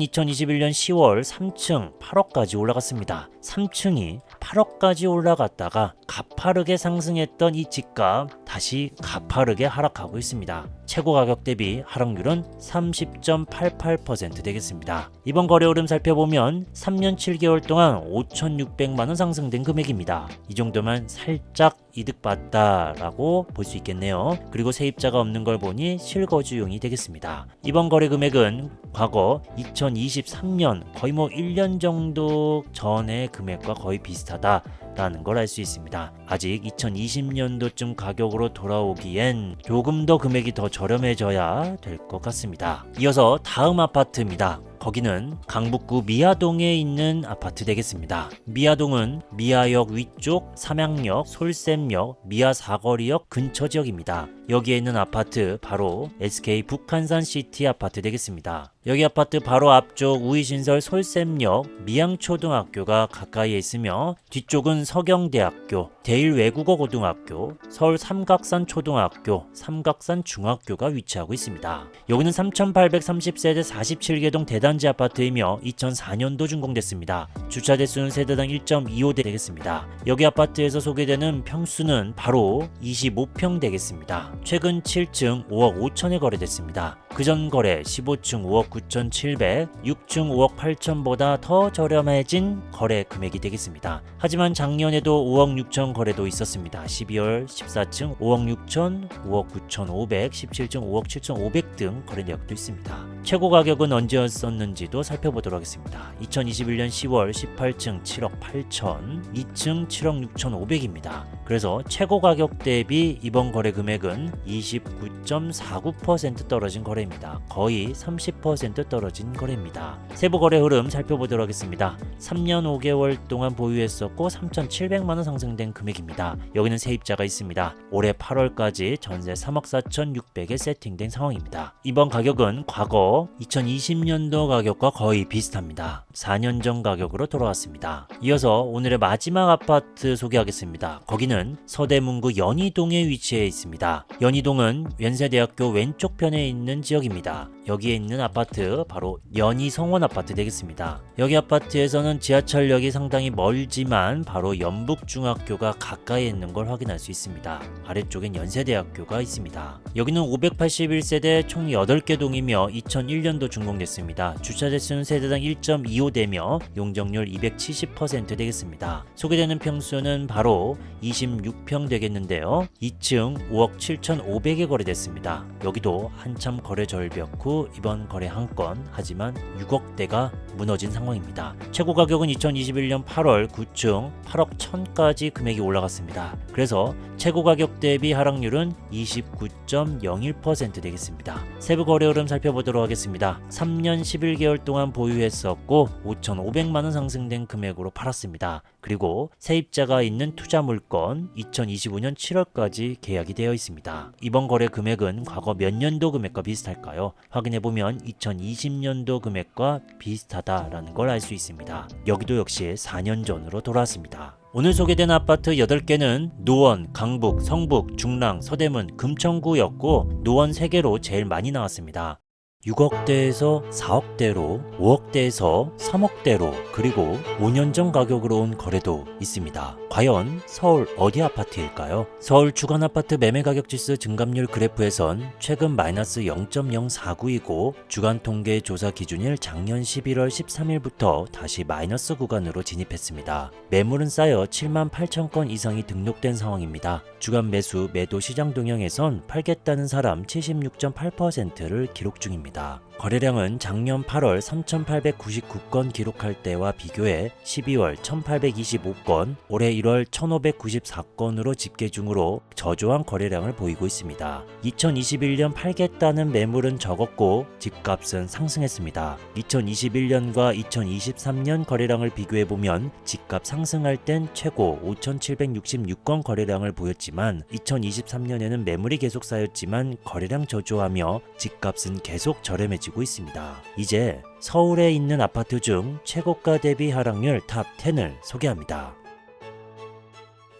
2021년 10월 3층 8억까지 올라갔습니다. 3층이 8억까지 올라갔다가 가파르게 상승했던 이 집값 다시 가파르게 하락하고 있습니다. 최고 가격 대비 하락률은 30.88% 되겠습니다. 이번 거래 흐름 살펴보면 3년 7개월 동안 5,600만 원 상승된 금액입니다. 이 정도면 살짝 이득 봤다라고 볼 수 있겠네요. 그리고 세입자가 없는 걸 보니 실거주용이 되겠습니다. 이번 거래 금액은 과거 2023년 거의 1년 정도 전의 금액과 거의 비슷하다라는 걸 알 수 있습니다. 아직 2020년도쯤 가격으로 돌아오기엔 조금 더 금액이 더 저렴해져야 될 것 같습니다. 이어서 다음 아파트입니다. 거기는 강북구 미아동에 있는 아파트 되겠습니다. 미아동은 미아역 위쪽, 삼양역, 솔샘역, 미아사거리역 근처 지역입니다. 여기에 있는 아파트 바로 SK 북한산시티 아파트 되겠습니다. 여기 아파트 바로 앞쪽 우이신설 솔샘역 미양초등학교가 가까이에 있으며 뒤쪽은 서경대학교, 대일외국어고등학교, 서울 삼각산초등학교, 삼각산중학교가 위치하고 있습니다. 여기는 3,830세대 47개동 대단지 아파트이며 2004년도 준공됐습니다. 주차 대수는 세대당 1.25대 되겠습니다. 여기 아파트에서 소개되는 평수는 바로 25평 되겠습니다. 최근 7층 5억 5천에 거래됐습니다. 그전 거래 15층 5억 9,700, 6층 5억 8천보다 더 저렴해진 거래 금액이 되겠습니다. 하지만 작년에도 5억 6천 거래도 있었습니다. 12월 14층 5억 6천, 5억 9,500, 17층 5억 7,500 등 거래 내역도 있습니다. 최고 가격은 언제였었는지도 살펴보도록 하겠습니다. 2021년 10월 18층 7억 8천, 2층 7억 6,500입니다. 그래서 최고 가격 대비 이번 거래 금액은 29.49% 떨어진 거래입니다. 거의 30% 떨어진 거래입니다. 세부 거래 흐름 살펴보도록 하겠습니다. 3년 5개월 동안 보유했었고 3,700만 원 상승된 금액입니다. 여기는 세입자가 있습니다. 올해 8월까지 전세 3억 4,600에 세팅된 상황입니다. 이번 가격은 과거 2020년도 가격과 거의 비슷합니다. 4년 전 가격으로 돌아왔습니다. 이어서 오늘의 마지막 아파트 소개하겠습니다. 거기는 서대문구 연희동에 위치해 있습니다. 연희동은 연세대학교 왼쪽 편에 있는 지역입니다. 여기에 있는 아파트 바로 연희성원 아파트 되겠습니다. 여기 아파트에서는 지하철역이 상당히 멀지만 바로 연북중학교가 가까이에 있는 걸 확인할 수 있습니다. 아래쪽엔 연세대학교가 있습니다. 여기는 581세대 총 8개 동이며 2001년도 준공됐습니다. 주차 대수는 세대당 1.25대며 용적률 270% 되겠습니다. 소개되는 평수는 바로 26평 되겠는데요. 2층 5억 7,500에 거래됐습니다. 여기도 한참 거래 절벽 후 이번 거래 한 건, 하지만 6억대가 무너진 상황입니다. 최고 가격은 2021년 8월 9층 8억 1000까지 금액이 올라갔습니다. 그래서 최고 가격 대비 하락률은 29.01% 되겠습니다. 세부 거래 흐름 살펴보도록 하겠습니다. 3년 11개월 동안 보유했었고 5,500만 원 상승된 금액으로 팔았습니다. 그리고 세입자가 있는 투자 물건 2025년 7월까지 계약이 되어 있습니다. 이번 거래 금액은 과거 몇 년도 금액과 비슷할까요? 확인해보면 2020년도 금액과 비슷하다라는 걸 알 수 있습니다. 여기도 역시 4년 전으로 돌아왔습니다. 오늘 소개된 아파트 8개는 노원, 강북, 성북, 중랑, 서대문, 금천구였고 노원 3개로 제일 많이 나왔습니다. 6억대에서 4억대로, 5억대에서 3억대로, 그리고 5년 전 가격으로 온 거래도 있습니다. 과연 서울 어디 아파트일까요? 서울 주간 아파트 매매 가격 지수 증감률 그래프에선 최근 마이너스 0.049이고 주간 통계 조사 기준일 작년 11월 13일부터 다시 마이너스 구간으로 진입했습니다. 매물은 쌓여 7만 8천 건 이상이 등록된 상황입니다. 주간 매수 매도 시장 동향에선 팔겠다는 사람 76.8%를 기록 중입니다. 거래량은 작년 8월 3,899건 기록할 때와 비교해 12월 1,825건, 올해 1월 1,594건으로 집계 중으로 저조한 거래량을 보이고 있습니다. 2021년 팔겠다는 매물은 적었고 집값은 상승했습니다. 2021년과 2023년 거래량을 비교해보면 집값 상승할 땐 최고 5,766건 거래량을 보였지만 2023년에는 매물이 계속 쌓였지만 거래량 저조하며 집값은 계속 저렴해지고 있습니다. 이제 서울에 있는 아파트 중 최고가 대비 하락률 탑 10을 소개합니다.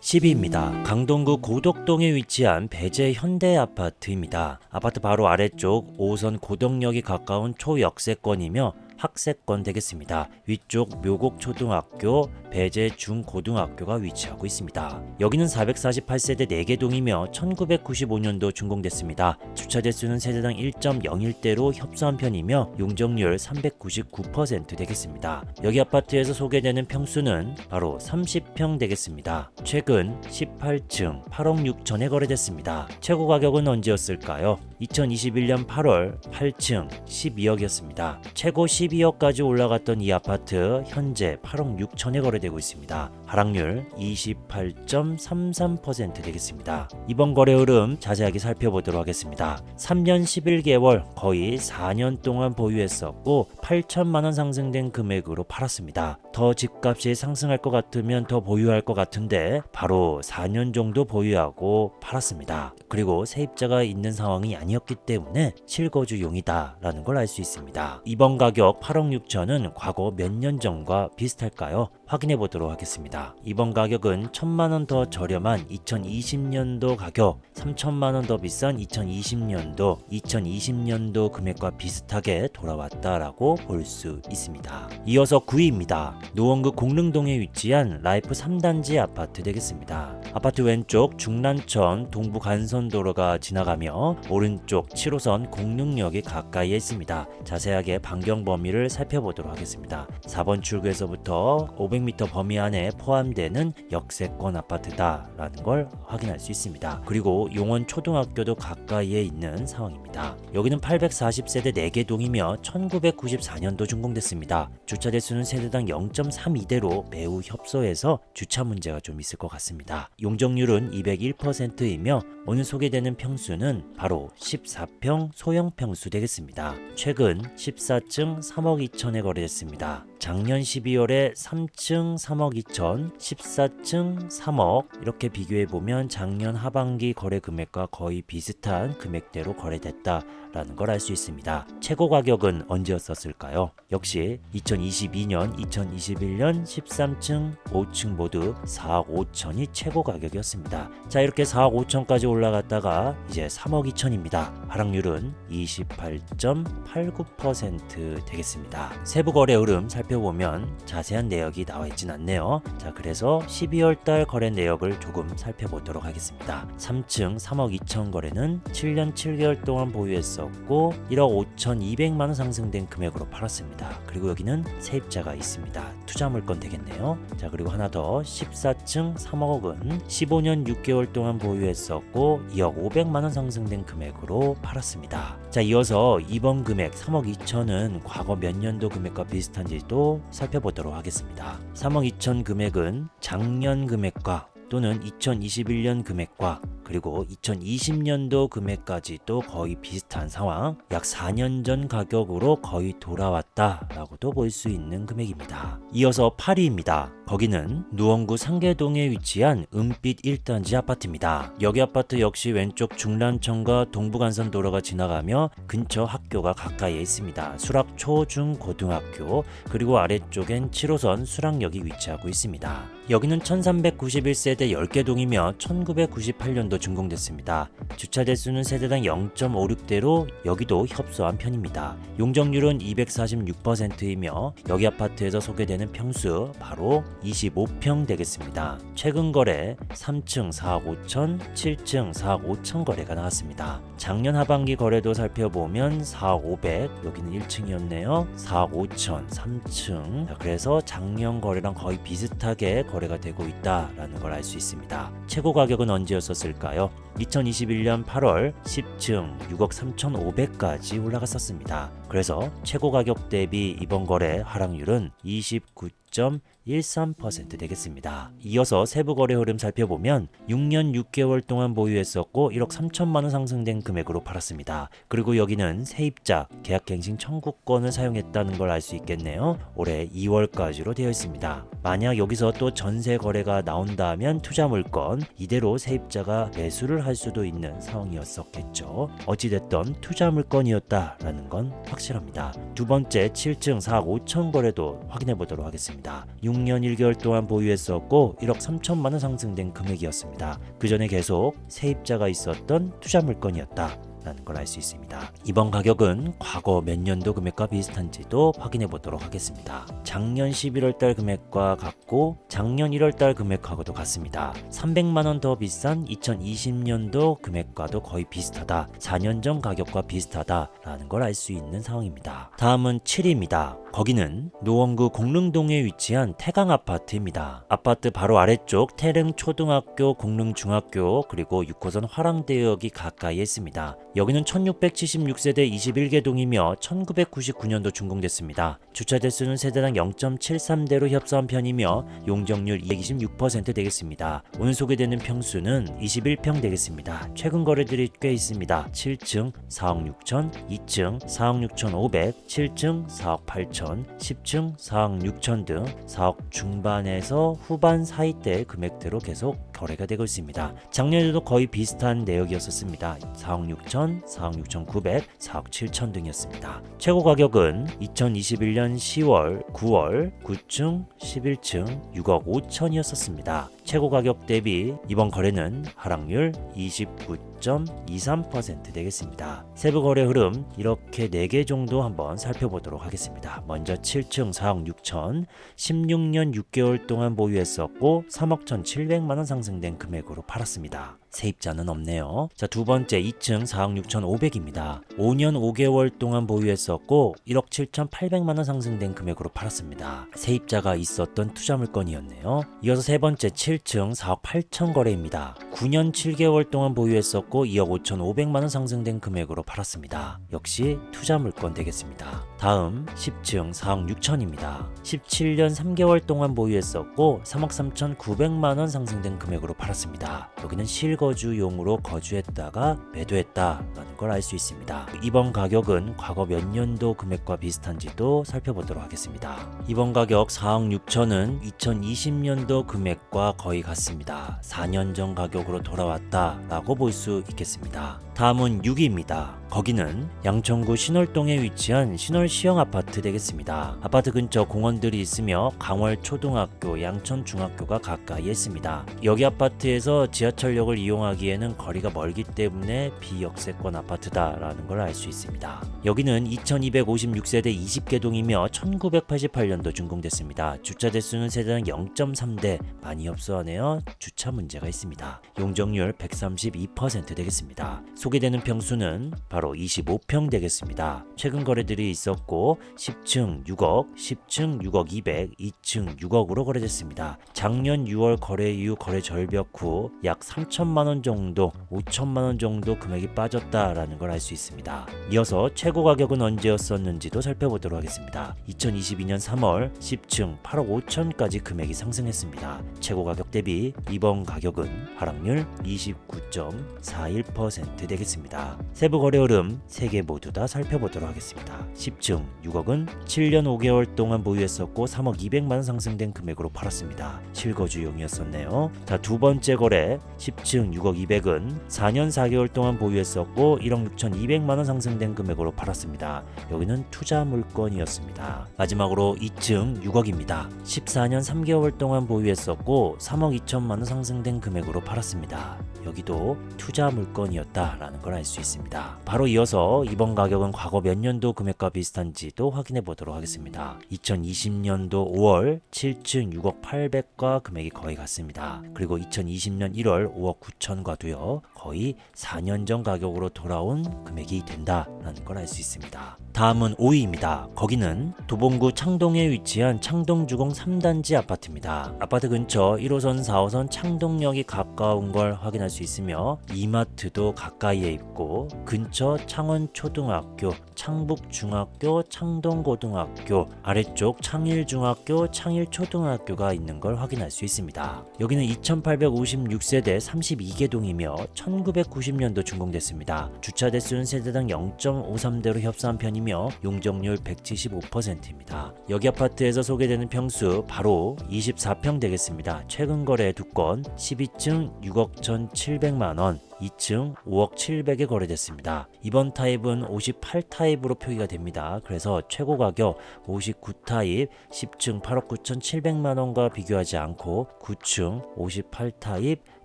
10위입니다. 강동구 고덕동에 위치한 배재 현대 아파트입니다. 아파트 바로 아래쪽 5호선 고덕역이 가까운 초역세권이며 학세권 되겠습니다. 위쪽 묘곡초등학교, 배재 중고등학교가 위치하고 있습니다. 여기는 448세대 4개 동이며 1995년도 준공됐습니다. 주차 대수는 세대당 1.01대로 협소한 편이며 용적률 399% 되겠습니다. 여기 아파트에서 소개되는 평수는 바로 30평 되겠습니다. 최근 18층 8억 6천에 거래됐습니다. 최고 가격은 언제였을까요? 2021년 8월 8층 12억이었습니다. 최고 12억까지 올라갔던 이 아파트 현재 8억 6천에 거래되고 있습니다. 하락률 28.33% 되겠습니다. 이번 거래 흐름 자세하게 살펴보도록 하겠습니다. 3년 11개월 거의 4년 동안 보유했었고 8천만원 상승된 금액으로 팔았습니다. 더 집값이 상승할 것 같으면 더 보유할 것 같은데 바로 4년 정도 보유하고 팔았습니다. 그리고 세입자가 있는 상황이 아니었기 때문에 실거주용이다 라는 걸 알 수 있습니다. 이번 가격 8억 6천은 과거 몇 년 전과 비슷할까요? 확인해 보도록 하겠습니다. 이번 가격은 1,000만원 더 저렴한 2020년도 가격, 3,000만원 더 비싼 2020년도 금액과 비슷하게 돌아왔다라고 볼 수 있습니다. 이어서 9위입니다. 노원구 공릉동에 위치한 라이프 3단지 아파트 되겠습니다. 아파트 왼쪽 중란천 동부 간선도로가 지나가며 오른쪽 7호선 공릉역이 가까이에 있습니다. 자세하게 반경 범위를 살펴보도록 하겠습니다. 4번 출구에서부터 500m 범위 안에 포함되는 역세권 아파트다라는 걸 확인할 수 있습니다. 그리고 용원 초등학교도 가까이에 있는 상황입니다. 여기는 840세대 4개 동이며 1994년도 준공됐습니다. 주차 대수는 세대당 0.32대로 매우 협소해서 주차 문제가 좀 있을 것 같습니다. 용적률은 201%이며 오늘 소개되는 평수는 바로 14평 소형 평수 되겠습니다. 최근 14층 3억 2천에 거래됐습니다. 작년 12월에 3층 3억 2천, 14층 3억 이렇게 비교해보면 작년 하반기 거래 금액과 거의 비슷한 금액대로 거래됐다라는 걸 알 수 있습니다. 최고 가격은 언제였었을까요? 역시 2022년, 2021년 13층, 5층 모두 4억 5천이 최고 가격이었습니다. 자, 이렇게 4억 5천까지 올라갔다가 이제 3억 2천입니다. 하락률은 28.89% 되겠습니다. 세부 거래 흐름 살펴보면 자세한 내역이 나와 있진 않네요. 자, 그래서 12월달 거래 내역을 조금 살펴보도록 하겠습니다. 3층 3억 2천 거래는 7년 7개월 동안 보유했었고 1억 5,200만원 상승된 금액으로 팔았습니다. 그리고 여기는 세입자가 있습니다. 투자 물건 되겠네요. 자, 그리고 하나 더 14층 3억은 15년 6개월 동안 보유했었고 2억 500만원 상승된 금액으로 팔았습니다. 자, 이어서 이번 금액 3억 2천은 과거 몇 년도 금액과 비슷한지도 살펴보도록 하겠습니다. 3억 2천 금액은 작년 금액과 또는 2021년 금액과 그리고 2020년도 금액까지도 거의 비슷한 상황, 약 4년 전 가격으로 거의 돌아왔다라고도 볼 수 있는 금액입니다. 이어서 8위입니다. 거기는 노원구 상계동에 위치한 은빛 1단지 아파트입니다. 여기 아파트 역시 왼쪽 중란천과 동부간선도로가 지나가며 근처 학교가 가까이에 있습니다. 수락 초, 중, 고등학교, 그리고 아래쪽엔 7호선 수락역이 위치하고 있습니다. 여기는 1391세대 10개 동이며 1998년도 준공됐습니다. 주차 대수는 세대당 0.56대로 여기도 협소한 편입니다. 용적률은 246%이며 여기 아파트에서 소개되는 평수 바로 25평 되겠습니다. 최근 거래 3층 4억 5천, 7층 4억 5천 거래가 나왔습니다. 작년 하반기 거래도 살펴보면 4억 500, 여기는 1층이었네요. 4억 5천, 3층. 그래서 작년 거래랑 거의 비슷하게 거래가 되고 있다라는 걸 알 수 있습니다. 최고 가격은 언제였었을까요? 2021년 8월 10층 6억 3,500까지 올라갔었습니다. 그래서 최고 가격 대비 이번 거래 하락률은 29.13% 되겠습니다. 이어서 세부 거래 흐름 살펴보면 6년 6개월 동안 보유했었고 1억 3천만 원 상승된 금액으로 팔았습니다. 그리고 여기는 세입자 계약갱신 청구권을 사용했다는 걸 알 수 있겠네요. 올해 2월까지로 되어 있습니다. 만약 여기서 또 전세 거래가 나온다면 투자 물건 이대로 세입자가 매수를 할 수도 있는 상황이었었겠죠. 어찌됐던 투자 물건이었다라는 건 확실합니다. 두 번째 7층 4억 5천 거래도 확인해 보도록 하겠습니다. 6년 1개월 동안 보유했었고 1억 3천만 원 상승된 금액이었습니다. 그 전에 계속 세입자가 있었던 투자 물건이었다 라는 걸 알 수 있습니다. 이번 가격은 과거 몇 년도 금액과 비슷한지도 확인해 보도록 하겠습니다. 작년 11월 달 금액과 같고 작년 1월 달 금액하고도 같습니다. 300만 원 더 비싼 2020년도 금액과도 거의 비슷하다. 4년 전 가격과 비슷하다라는 걸 알 수 있는 상황입니다. 다음은 7위입니다. 거기는 노원구 공릉동에 위치한 태강 아파트입니다. 아파트 바로 아래쪽 태릉 초등학교, 공릉 중학교, 그리고 6호선 화랑대역이 가까이에 있습니다. 여기는 1676세대 21개 동이며 1999년도 준공됐습니다. 주차 대수는 세대당 0.73대로 협소한 편이며 용적률 226% 되겠습니다. 오늘 소개되는 평수는 21평 되겠습니다. 최근 거래들이 꽤 있습니다. 7층 4억 6천, 2층 4억 6천 500, 7층 4억 8천, 10층 4억 6천 등 4억 중반에서 후반 사이대 금액대로 계속 거래가 되고 있습니다. 작년에도 거의 비슷한 내역이었었습니다. 4억 6천, 4억 6천 900, 4억 7천 등이었습니다. 최고 가격은 2021년 10월, 9월 9층, 11층 6억 5천이었었습니다. 최고 가격 대비 이번 거래는 하락률 29.23% 되겠습니다. 세부 거래 흐름 이렇게 4개 정도 한번 살펴보도록 하겠습니다. 먼저 7층 4억 6천, 16년 6개월 동안 보유했었고 3억 1,700만 원 상승된 금액으로 팔았습니다. 세입자는 없네요. 자, 두 번째 2층 4억 6천 5백입니다. 5년 5개월 동안 보유했었고 1억 7,800만 원 상승된 금액으로 팔았습니다. 세입자가 있었던 투자 물건이었네요. 이어서 세 번째 7층 4억 8천 거래입니다. 9년 7개월 동안 보유했었고 2억 5,500만 원 상승된 금액으로 팔았습니다. 역시 투자 물건 되겠습니다. 다음 10층 4억 6천입니다. 17년 3개월 동안 보유했었고 3억 3,900만 원 상승된 금액으로 팔았습니다. 여기는 실거주용으로 거주했다가 매도했다라는 걸 알 수 있습니다. 이번 가격은 과거 몇 년도 금액과 비슷한지도 살펴보도록 하겠습니다. 이번 가격 4억 6천은 2020년도 금액과 거의 같습니다. 4년 전 가격으로 돌아왔다라고 볼 수 있겠습니다. 다음은 6위입니다. 거기는 양천구 신월동에 위치한 신월시형 아파트 되겠습니다. 아파트 근처 공원들이 있으며 강월초등학교, 양천중학교가 가까이에 있습니다. 여기 아파트에서 지하철역을 이용하기에는 거리가 멀기 때문에 비역세권 아파트다라는 걸 알 수 있습니다. 여기는 2256세대 20개 동이며 1988년도 준공됐습니다. 주차 대수는 세대당 0.3대, 많이 협소하네요. 주차 문제가 있습니다. 용적률 132% 되겠습니다. 소개되는 평수는 바로 25평 되겠습니다. 최근 거래들이 있었고 10층 6억, 10층 6억 200, 2층 6억으로 거래됐습니다. 작년 6월 거래 이후 거래 절벽 후 약 3천만 원 정도, 5천만 원 정도 금액이 빠졌다라는 걸 알 수 있습니다. 이어서 최고 가격은 언제였었는지도 살펴보도록 하겠습니다. 2022년 3월 10층 8억 5천까지 금액이 상승했습니다. 최고 가격 대비 이번 가격은 하락률 29.41% 되겠습니다. 세부 거래 흐름 3개 모두 다 살펴보도록 하겠습니다. 10층 6억은 7년 5개월 동안 보유했었고 3억 200만 원 상승된 금액으로 팔았습니다. 실거주용이었었네요. 자, 두 번째 거래 10층 6억 200은 4년 4개월 동안 보유했었고 1억 6,200만원 상승된 금액으로 팔았습니다. 여기는 투자 물건이었습니다. 마지막으로 2층 6억입니다. 14년 3개월 동안 보유했었고 3억 2천만원 상승된 금액으로 팔았습니다. 여기도 투자 물건이었다라는 걸 알 수 있습니다. 바로 이어서 이번 가격은 과거 몇 년도 금액과 비슷한지도 확인해 보도록 하겠습니다. 2020년도 5월 7층 6억 800과 금액이 거의 같습니다. 그리고 2020년 1월 5억 9천과도요 거의 4년 전 가격으로 돌아온 금액이 된다라는 걸 알 수 있습니다. 다음은 5위입니다. 거기는 도봉구 창동에 위치한 창동주공 3단지 아파트입니다. 아파트 근처 1호선 4호선 창동역이 가까운 걸 확인할 수 있으며 이마트도 가까이에 있고 근처 창원초등학교, 창북중학교, 창동고등학교, 아래쪽 창일중학교, 창일초등학교가 있는 걸 확인할 수 있습니다. 여기는 2856세대 32개 동이며 1990년도 준공됐습니다. 주차 대수는 세대당 0.53대로 협소한 편이며 용적률 175%입니다. 여기 아파트에서 소개되는 평수 바로 24평 되겠습니다. 최근 거래 2건 12층 6억 1,700만원, 2층 5억 700에 거래됐습니다. 이번 타입은 58 타입으로 표기가 됩니다. 그래서 최고 가격 59 타입 10층 8억 9,700만원과 비교하지 않고 9층 58 타입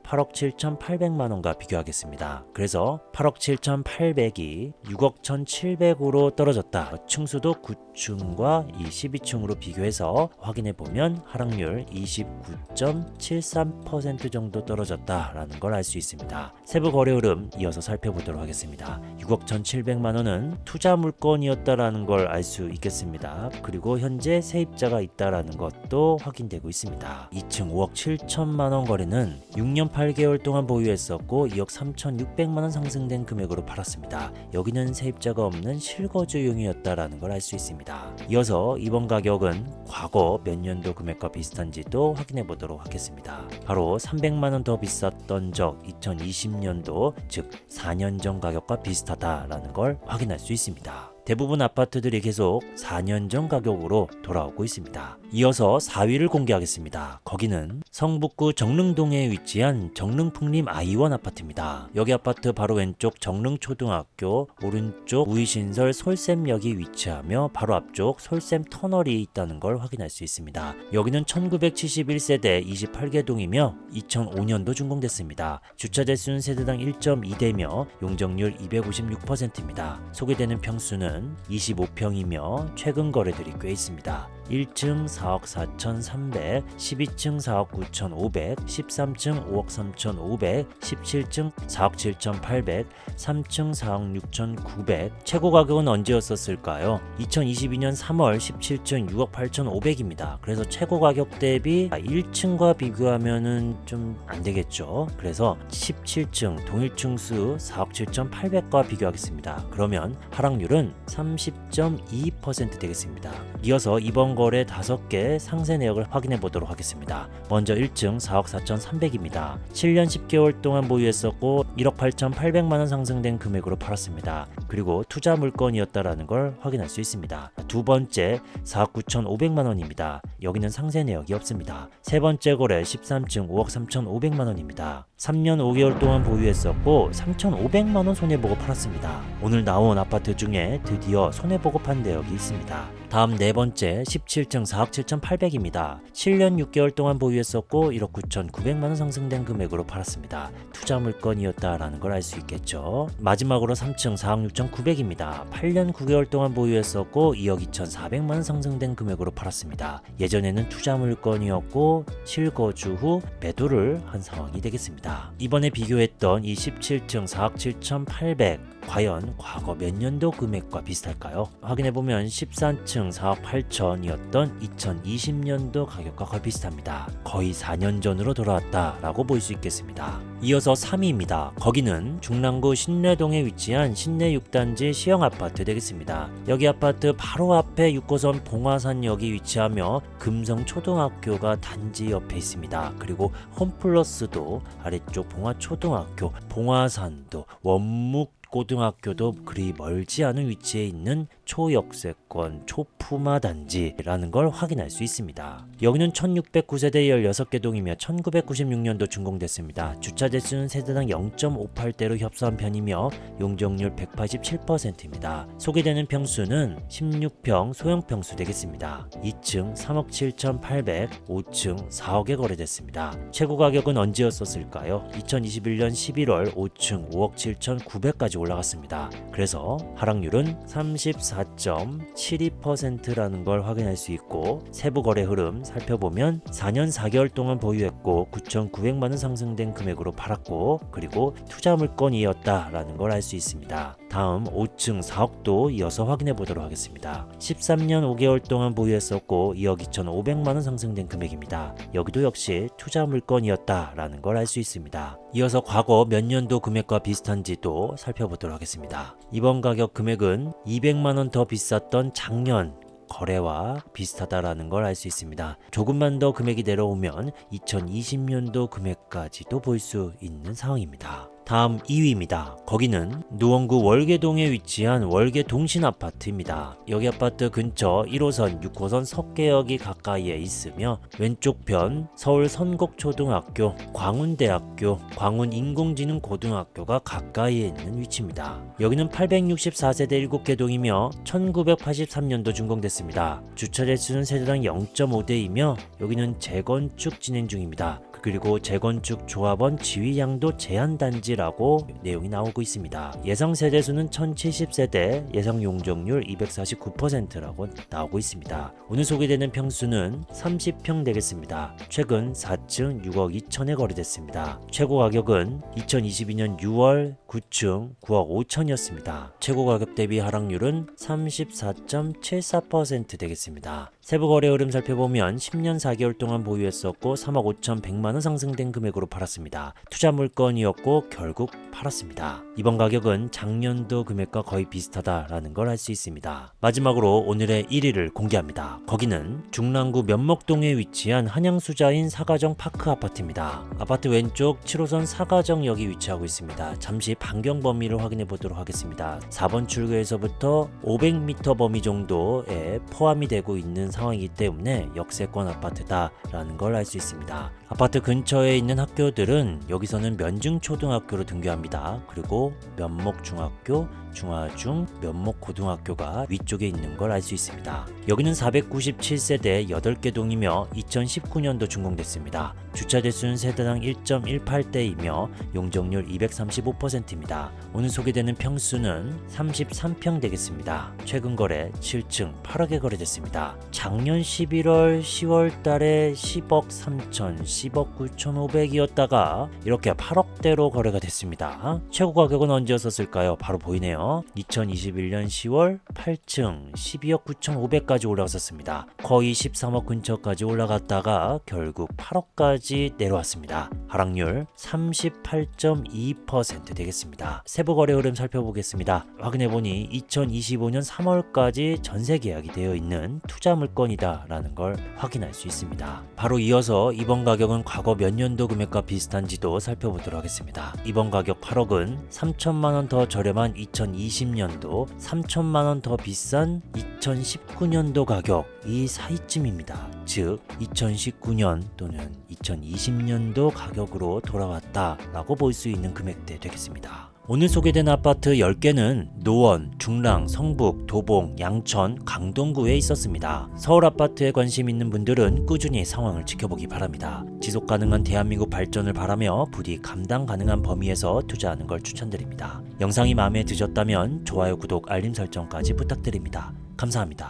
8억 7,800만원과 비교하겠습니다. 그래서 8억 7,800이 6억 1,700으로 떨어졌다. 층수도 9층과 이 12층으로 비교해서 확인해보면 하락률 29.73% 정도 떨어졌다라는 걸 알 수 있습니다. 세부 거래 흐름 이어서 살펴보도록 하겠습니다. 6억 1,700만원은 투자 물건이었다라는 걸 알 수 있겠습니다. 그리고 현재 세입자가 있다라는 것도 확인되고 있습니다. 2층 5억 7천만원 거래는 6년 8개월 동안 보유했었고 2억 3,600만원 상승된 금액으로 팔았습니다. 여기는 세입자가 없는 실거주용이었다라는 걸 알 수 있습니다. 이어서 이번 가격은 과거 몇 년도 금액과 비슷한지도 확인해 보도록 하겠습니다. 바로 300만원 더 비쌌던 적 2020년도 즉 4년 전 가격과 비슷하다라는 걸 확인할 수 있습니다. 대부분 아파트들이 계속 4년 전 가격으로 돌아오고 있습니다. 이어서 4위를 공개하겠습니다. 거기는 성북구 정릉동에 위치한 정릉풍림 아이원 아파트입니다. 여기 아파트 바로 왼쪽 정릉초등학교, 오른쪽 우이신설 솔샘역이 위치하며 바로 앞쪽 솔샘 터널이 있다는 걸 확인할 수 있습니다. 여기는 1971세대 28개 동이며 2005년도 준공됐습니다. 주차 대수는 세대당 1.2대며 용적률 256%입니다. 소개되는 평수는 25평이며 최근 거래들이 꽤 있습니다. 1층 4억 4,300, 12층 4억 9,500, 13층 5억 3,500, 17층 4억 7,800, 3층 4억 6,900. 최고 가격은 언제였었을까요? 2022년 3월 17층 6억 8,500입니다. 그래서 최고 가격 대비 1층과 비교하면은 좀 안 되겠죠. 그래서 17층 동일 층수 4억 7,800과 비교하겠습니다. 그러면 하락률은 30.2% 되겠습니다. 이어서 이번 거래 5개 상세 내역을 확인해 보도록 하겠습니다. 먼저 1층 4억 4,300입니다. 7년 10개월 동안 보유했었고 1억 8,800만원 상승된 금액으로 팔았습니다. 그리고 투자 물건이었다라는 걸 확인할 수 있습니다. 두 번째 4억 9,500만원입니다. 여기는 상세 내역이 없습니다. 세 번째 거래 13층 5억 3,500만원입니다. 3년 5개월 동안 보유했었고 3,500만원 손해보고 팔았습니다. 오늘 나온 아파트 중에 드디어 손해보고 판 내역이 있습니다. 다음 네 번째 17층 4억 7,800입니다. 7년 6개월 동안 보유했었고 1억 9,900만원 상승된 금액으로 팔았습니다. 투자 물건이었다라는 걸 알 수 있겠죠. 마지막으로 3층 4억 6,900입니다. 8년 9개월 동안 보유했었고 2억 2,400만원 상승된 금액으로 팔았습니다. 예전에는 투자 물건이었고 실거주 후 매도를 한 상황이 되겠습니다. 이번에 비교했던 이 17층 4억 7,800 과연 과거 몇 년도 금액과 비슷할까요? 확인해보면 13층 4억 8천이었던 2020년도 가격과 거의 비슷합니다. 거의 4년 전으로 돌아왔다라고 볼 수 있겠습니다. 이어서 3위입니다. 거기는 중랑구 신내동에 위치한 신내 6단지 시형아파트 되겠습니다. 여기 아파트 바로 앞에 6호선 봉화산역이 위치하며 금성초등학교가 단지 옆에 있습니다. 그리고 홈플러스도 아래쪽 봉화초등학교, 봉화산도, 원묵 고등학교도 그리 멀지 않은 위치에 있는 초역세권 초품화 단지라는 걸 확인할 수 있습니다. 여기는 1609세대 16개 동이며 1996년도 준공됐습니다. 주차 대수는 세대당 0.58대로 협소한 편이며 용적률 187%입니다. 소개되는 평수는 16평 소형 평수 되겠습니다. 2층 3억 7,800, 5층 4억에 거래됐습니다. 최고 가격은 언제였었을까요? 2021년 11월 5층 5억 7,900까지 올라갔습니다. 그래서 하락률은 34.72%라는 걸 확인할 수 있고, 세부 거래 흐름 살펴보면 4년 4개월 동안 보유했고 9,900만 원 상승된 금액으로 팔았고, 그리고 투자 물건이었다라는 걸 알 수 있습니다. 다음 5층 4억도 이어서 확인해 보도록 하겠습니다. 13년 5개월 동안 보유했었고 2억 2,500만 원 상승된 금액입니다. 여기도 역시 투자 물건이었다라는 걸 알 수 있습니다. 이어서 과거 몇 년도 금액과 비슷한지도 살펴보도록 하겠습니다. 이번 가격 금액은 200만 원 더 비쌌던 작년 거래와 비슷하다라는 걸 알 수 있습니다. 조금만 더 금액이 내려오면 2020년도 금액까지도 볼 수 있는 상황입니다. 다음 2위입니다. 거기는 노원구 월계동에 위치한 월계 동신 아파트입니다. 여기 아파트 근처 1호선, 6호선 석계역이 가까이에 있으며 왼쪽 편 서울 선곡초등학교, 광운대학교, 광운인공지능고등학교가 가까이에 있는 위치입니다. 여기는 864세대 7개 동이며 1983년도 준공됐습니다. 주차 대수는 세대당 0.5대이며 여기는 재건축 진행 중입니다. 그리고 재건축 조합원 지휘양도 제한단지라고 내용이 나오고 있습니다. 예상 세대수는 1070세대, 예상 용적률 249%라고 나오고 있습니다. 오늘 소개되는 평수는 30평 되겠습니다. 최근 4층 6억 2천에 거래됐습니다. 최고 가격은 2022년 6월 9층 9억 5천이었습니다. 최고 가격 대비 하락률은 34.74% 되겠습니다. 세부 거래 흐름 살펴보면 10년 4개월 동안 보유했었고 3억 5,100만 원 상승된 금액으로 팔았습니다. 투자 물건이었고 결국 팔았습니다. 이번 가격은 작년도 금액과 거의 비슷하다라는 걸 알 수 있습니다. 마지막으로 오늘의 1위를 공개합니다. 거기는 중랑구 면목동에 위치한 한양수자인 사가정 파크 아파트입니다. 아파트 왼쪽 7호선 사가정역이 위치하고 있습니다. 잠시 반경 범위를 확인해 보도록 하겠습니다. 4번 출구에서부터 500m 범위 정도에 포함이 되고 있는 상황이기 때문에 역세권 아파트다라는 걸 알 수 있습니다. 아파트 근처에 있는 학교들은 여기서는 면중초등학교로 등교합니다. 그리고 면목중학교, 중화중, 면목고등학교가 위쪽에 있는 걸 알 수 있습니다. 여기는 497세대 8개 동이며 2019년도 준공됐습니다. 주차 대수는 세대당 1.18대이며 용적률 235%입니다. 오늘 소개되는 평수는 33평 되겠습니다. 최근 거래 7층 8억에 거래됐습니다. 작년 11월 10월 달에 10억 3천, 10억 9,500이었다가 이렇게 8억대로 거래가 됐습니다. 최고 가격은 언제였었을까요? 바로 보이네요. 2021년 10월 8층 12억 9,500까지 올라갔었습니다. 거의 13억 근처까지 올라갔다가 결국 8억까지 내려왔습니다. 하락률 38.2% 되겠습니다. 세부 거래 흐름 살펴보겠습니다. 확인해보니 2025년 3월까지 전세 계약이 되어 있는 투자 물건이다 라는 걸 확인할 수 있습니다. 바로 이어서 이번 가격은 과거 몇 년도 금액과 비슷한지도 살펴보도록 하겠습니다. 이번 가격 8억은 3천만 원 더 저렴한 2020년도, 3천만 원 더 비싼 2019년도 가격, 이 사이쯤입니다. 즉 2019년 또는 2020년도 가격으로 돌아왔다라고 볼 수 있는 금액대 되겠습니다. 오늘 소개된 아파트 10개는 노원, 중랑, 성북, 도봉, 양천, 강동구에 있었습니다. 서울 아파트에 관심 있는 분들은 꾸준히 상황을 지켜보기 바랍니다. 지속 가능한 대한민국 발전을 바라며 부디 감당 가능한 범위에서 투자하는 걸 추천드립니다. 영상이 마음에 드셨다면 좋아요, 구독, 알림 설정까지 부탁드립니다. 감사합니다.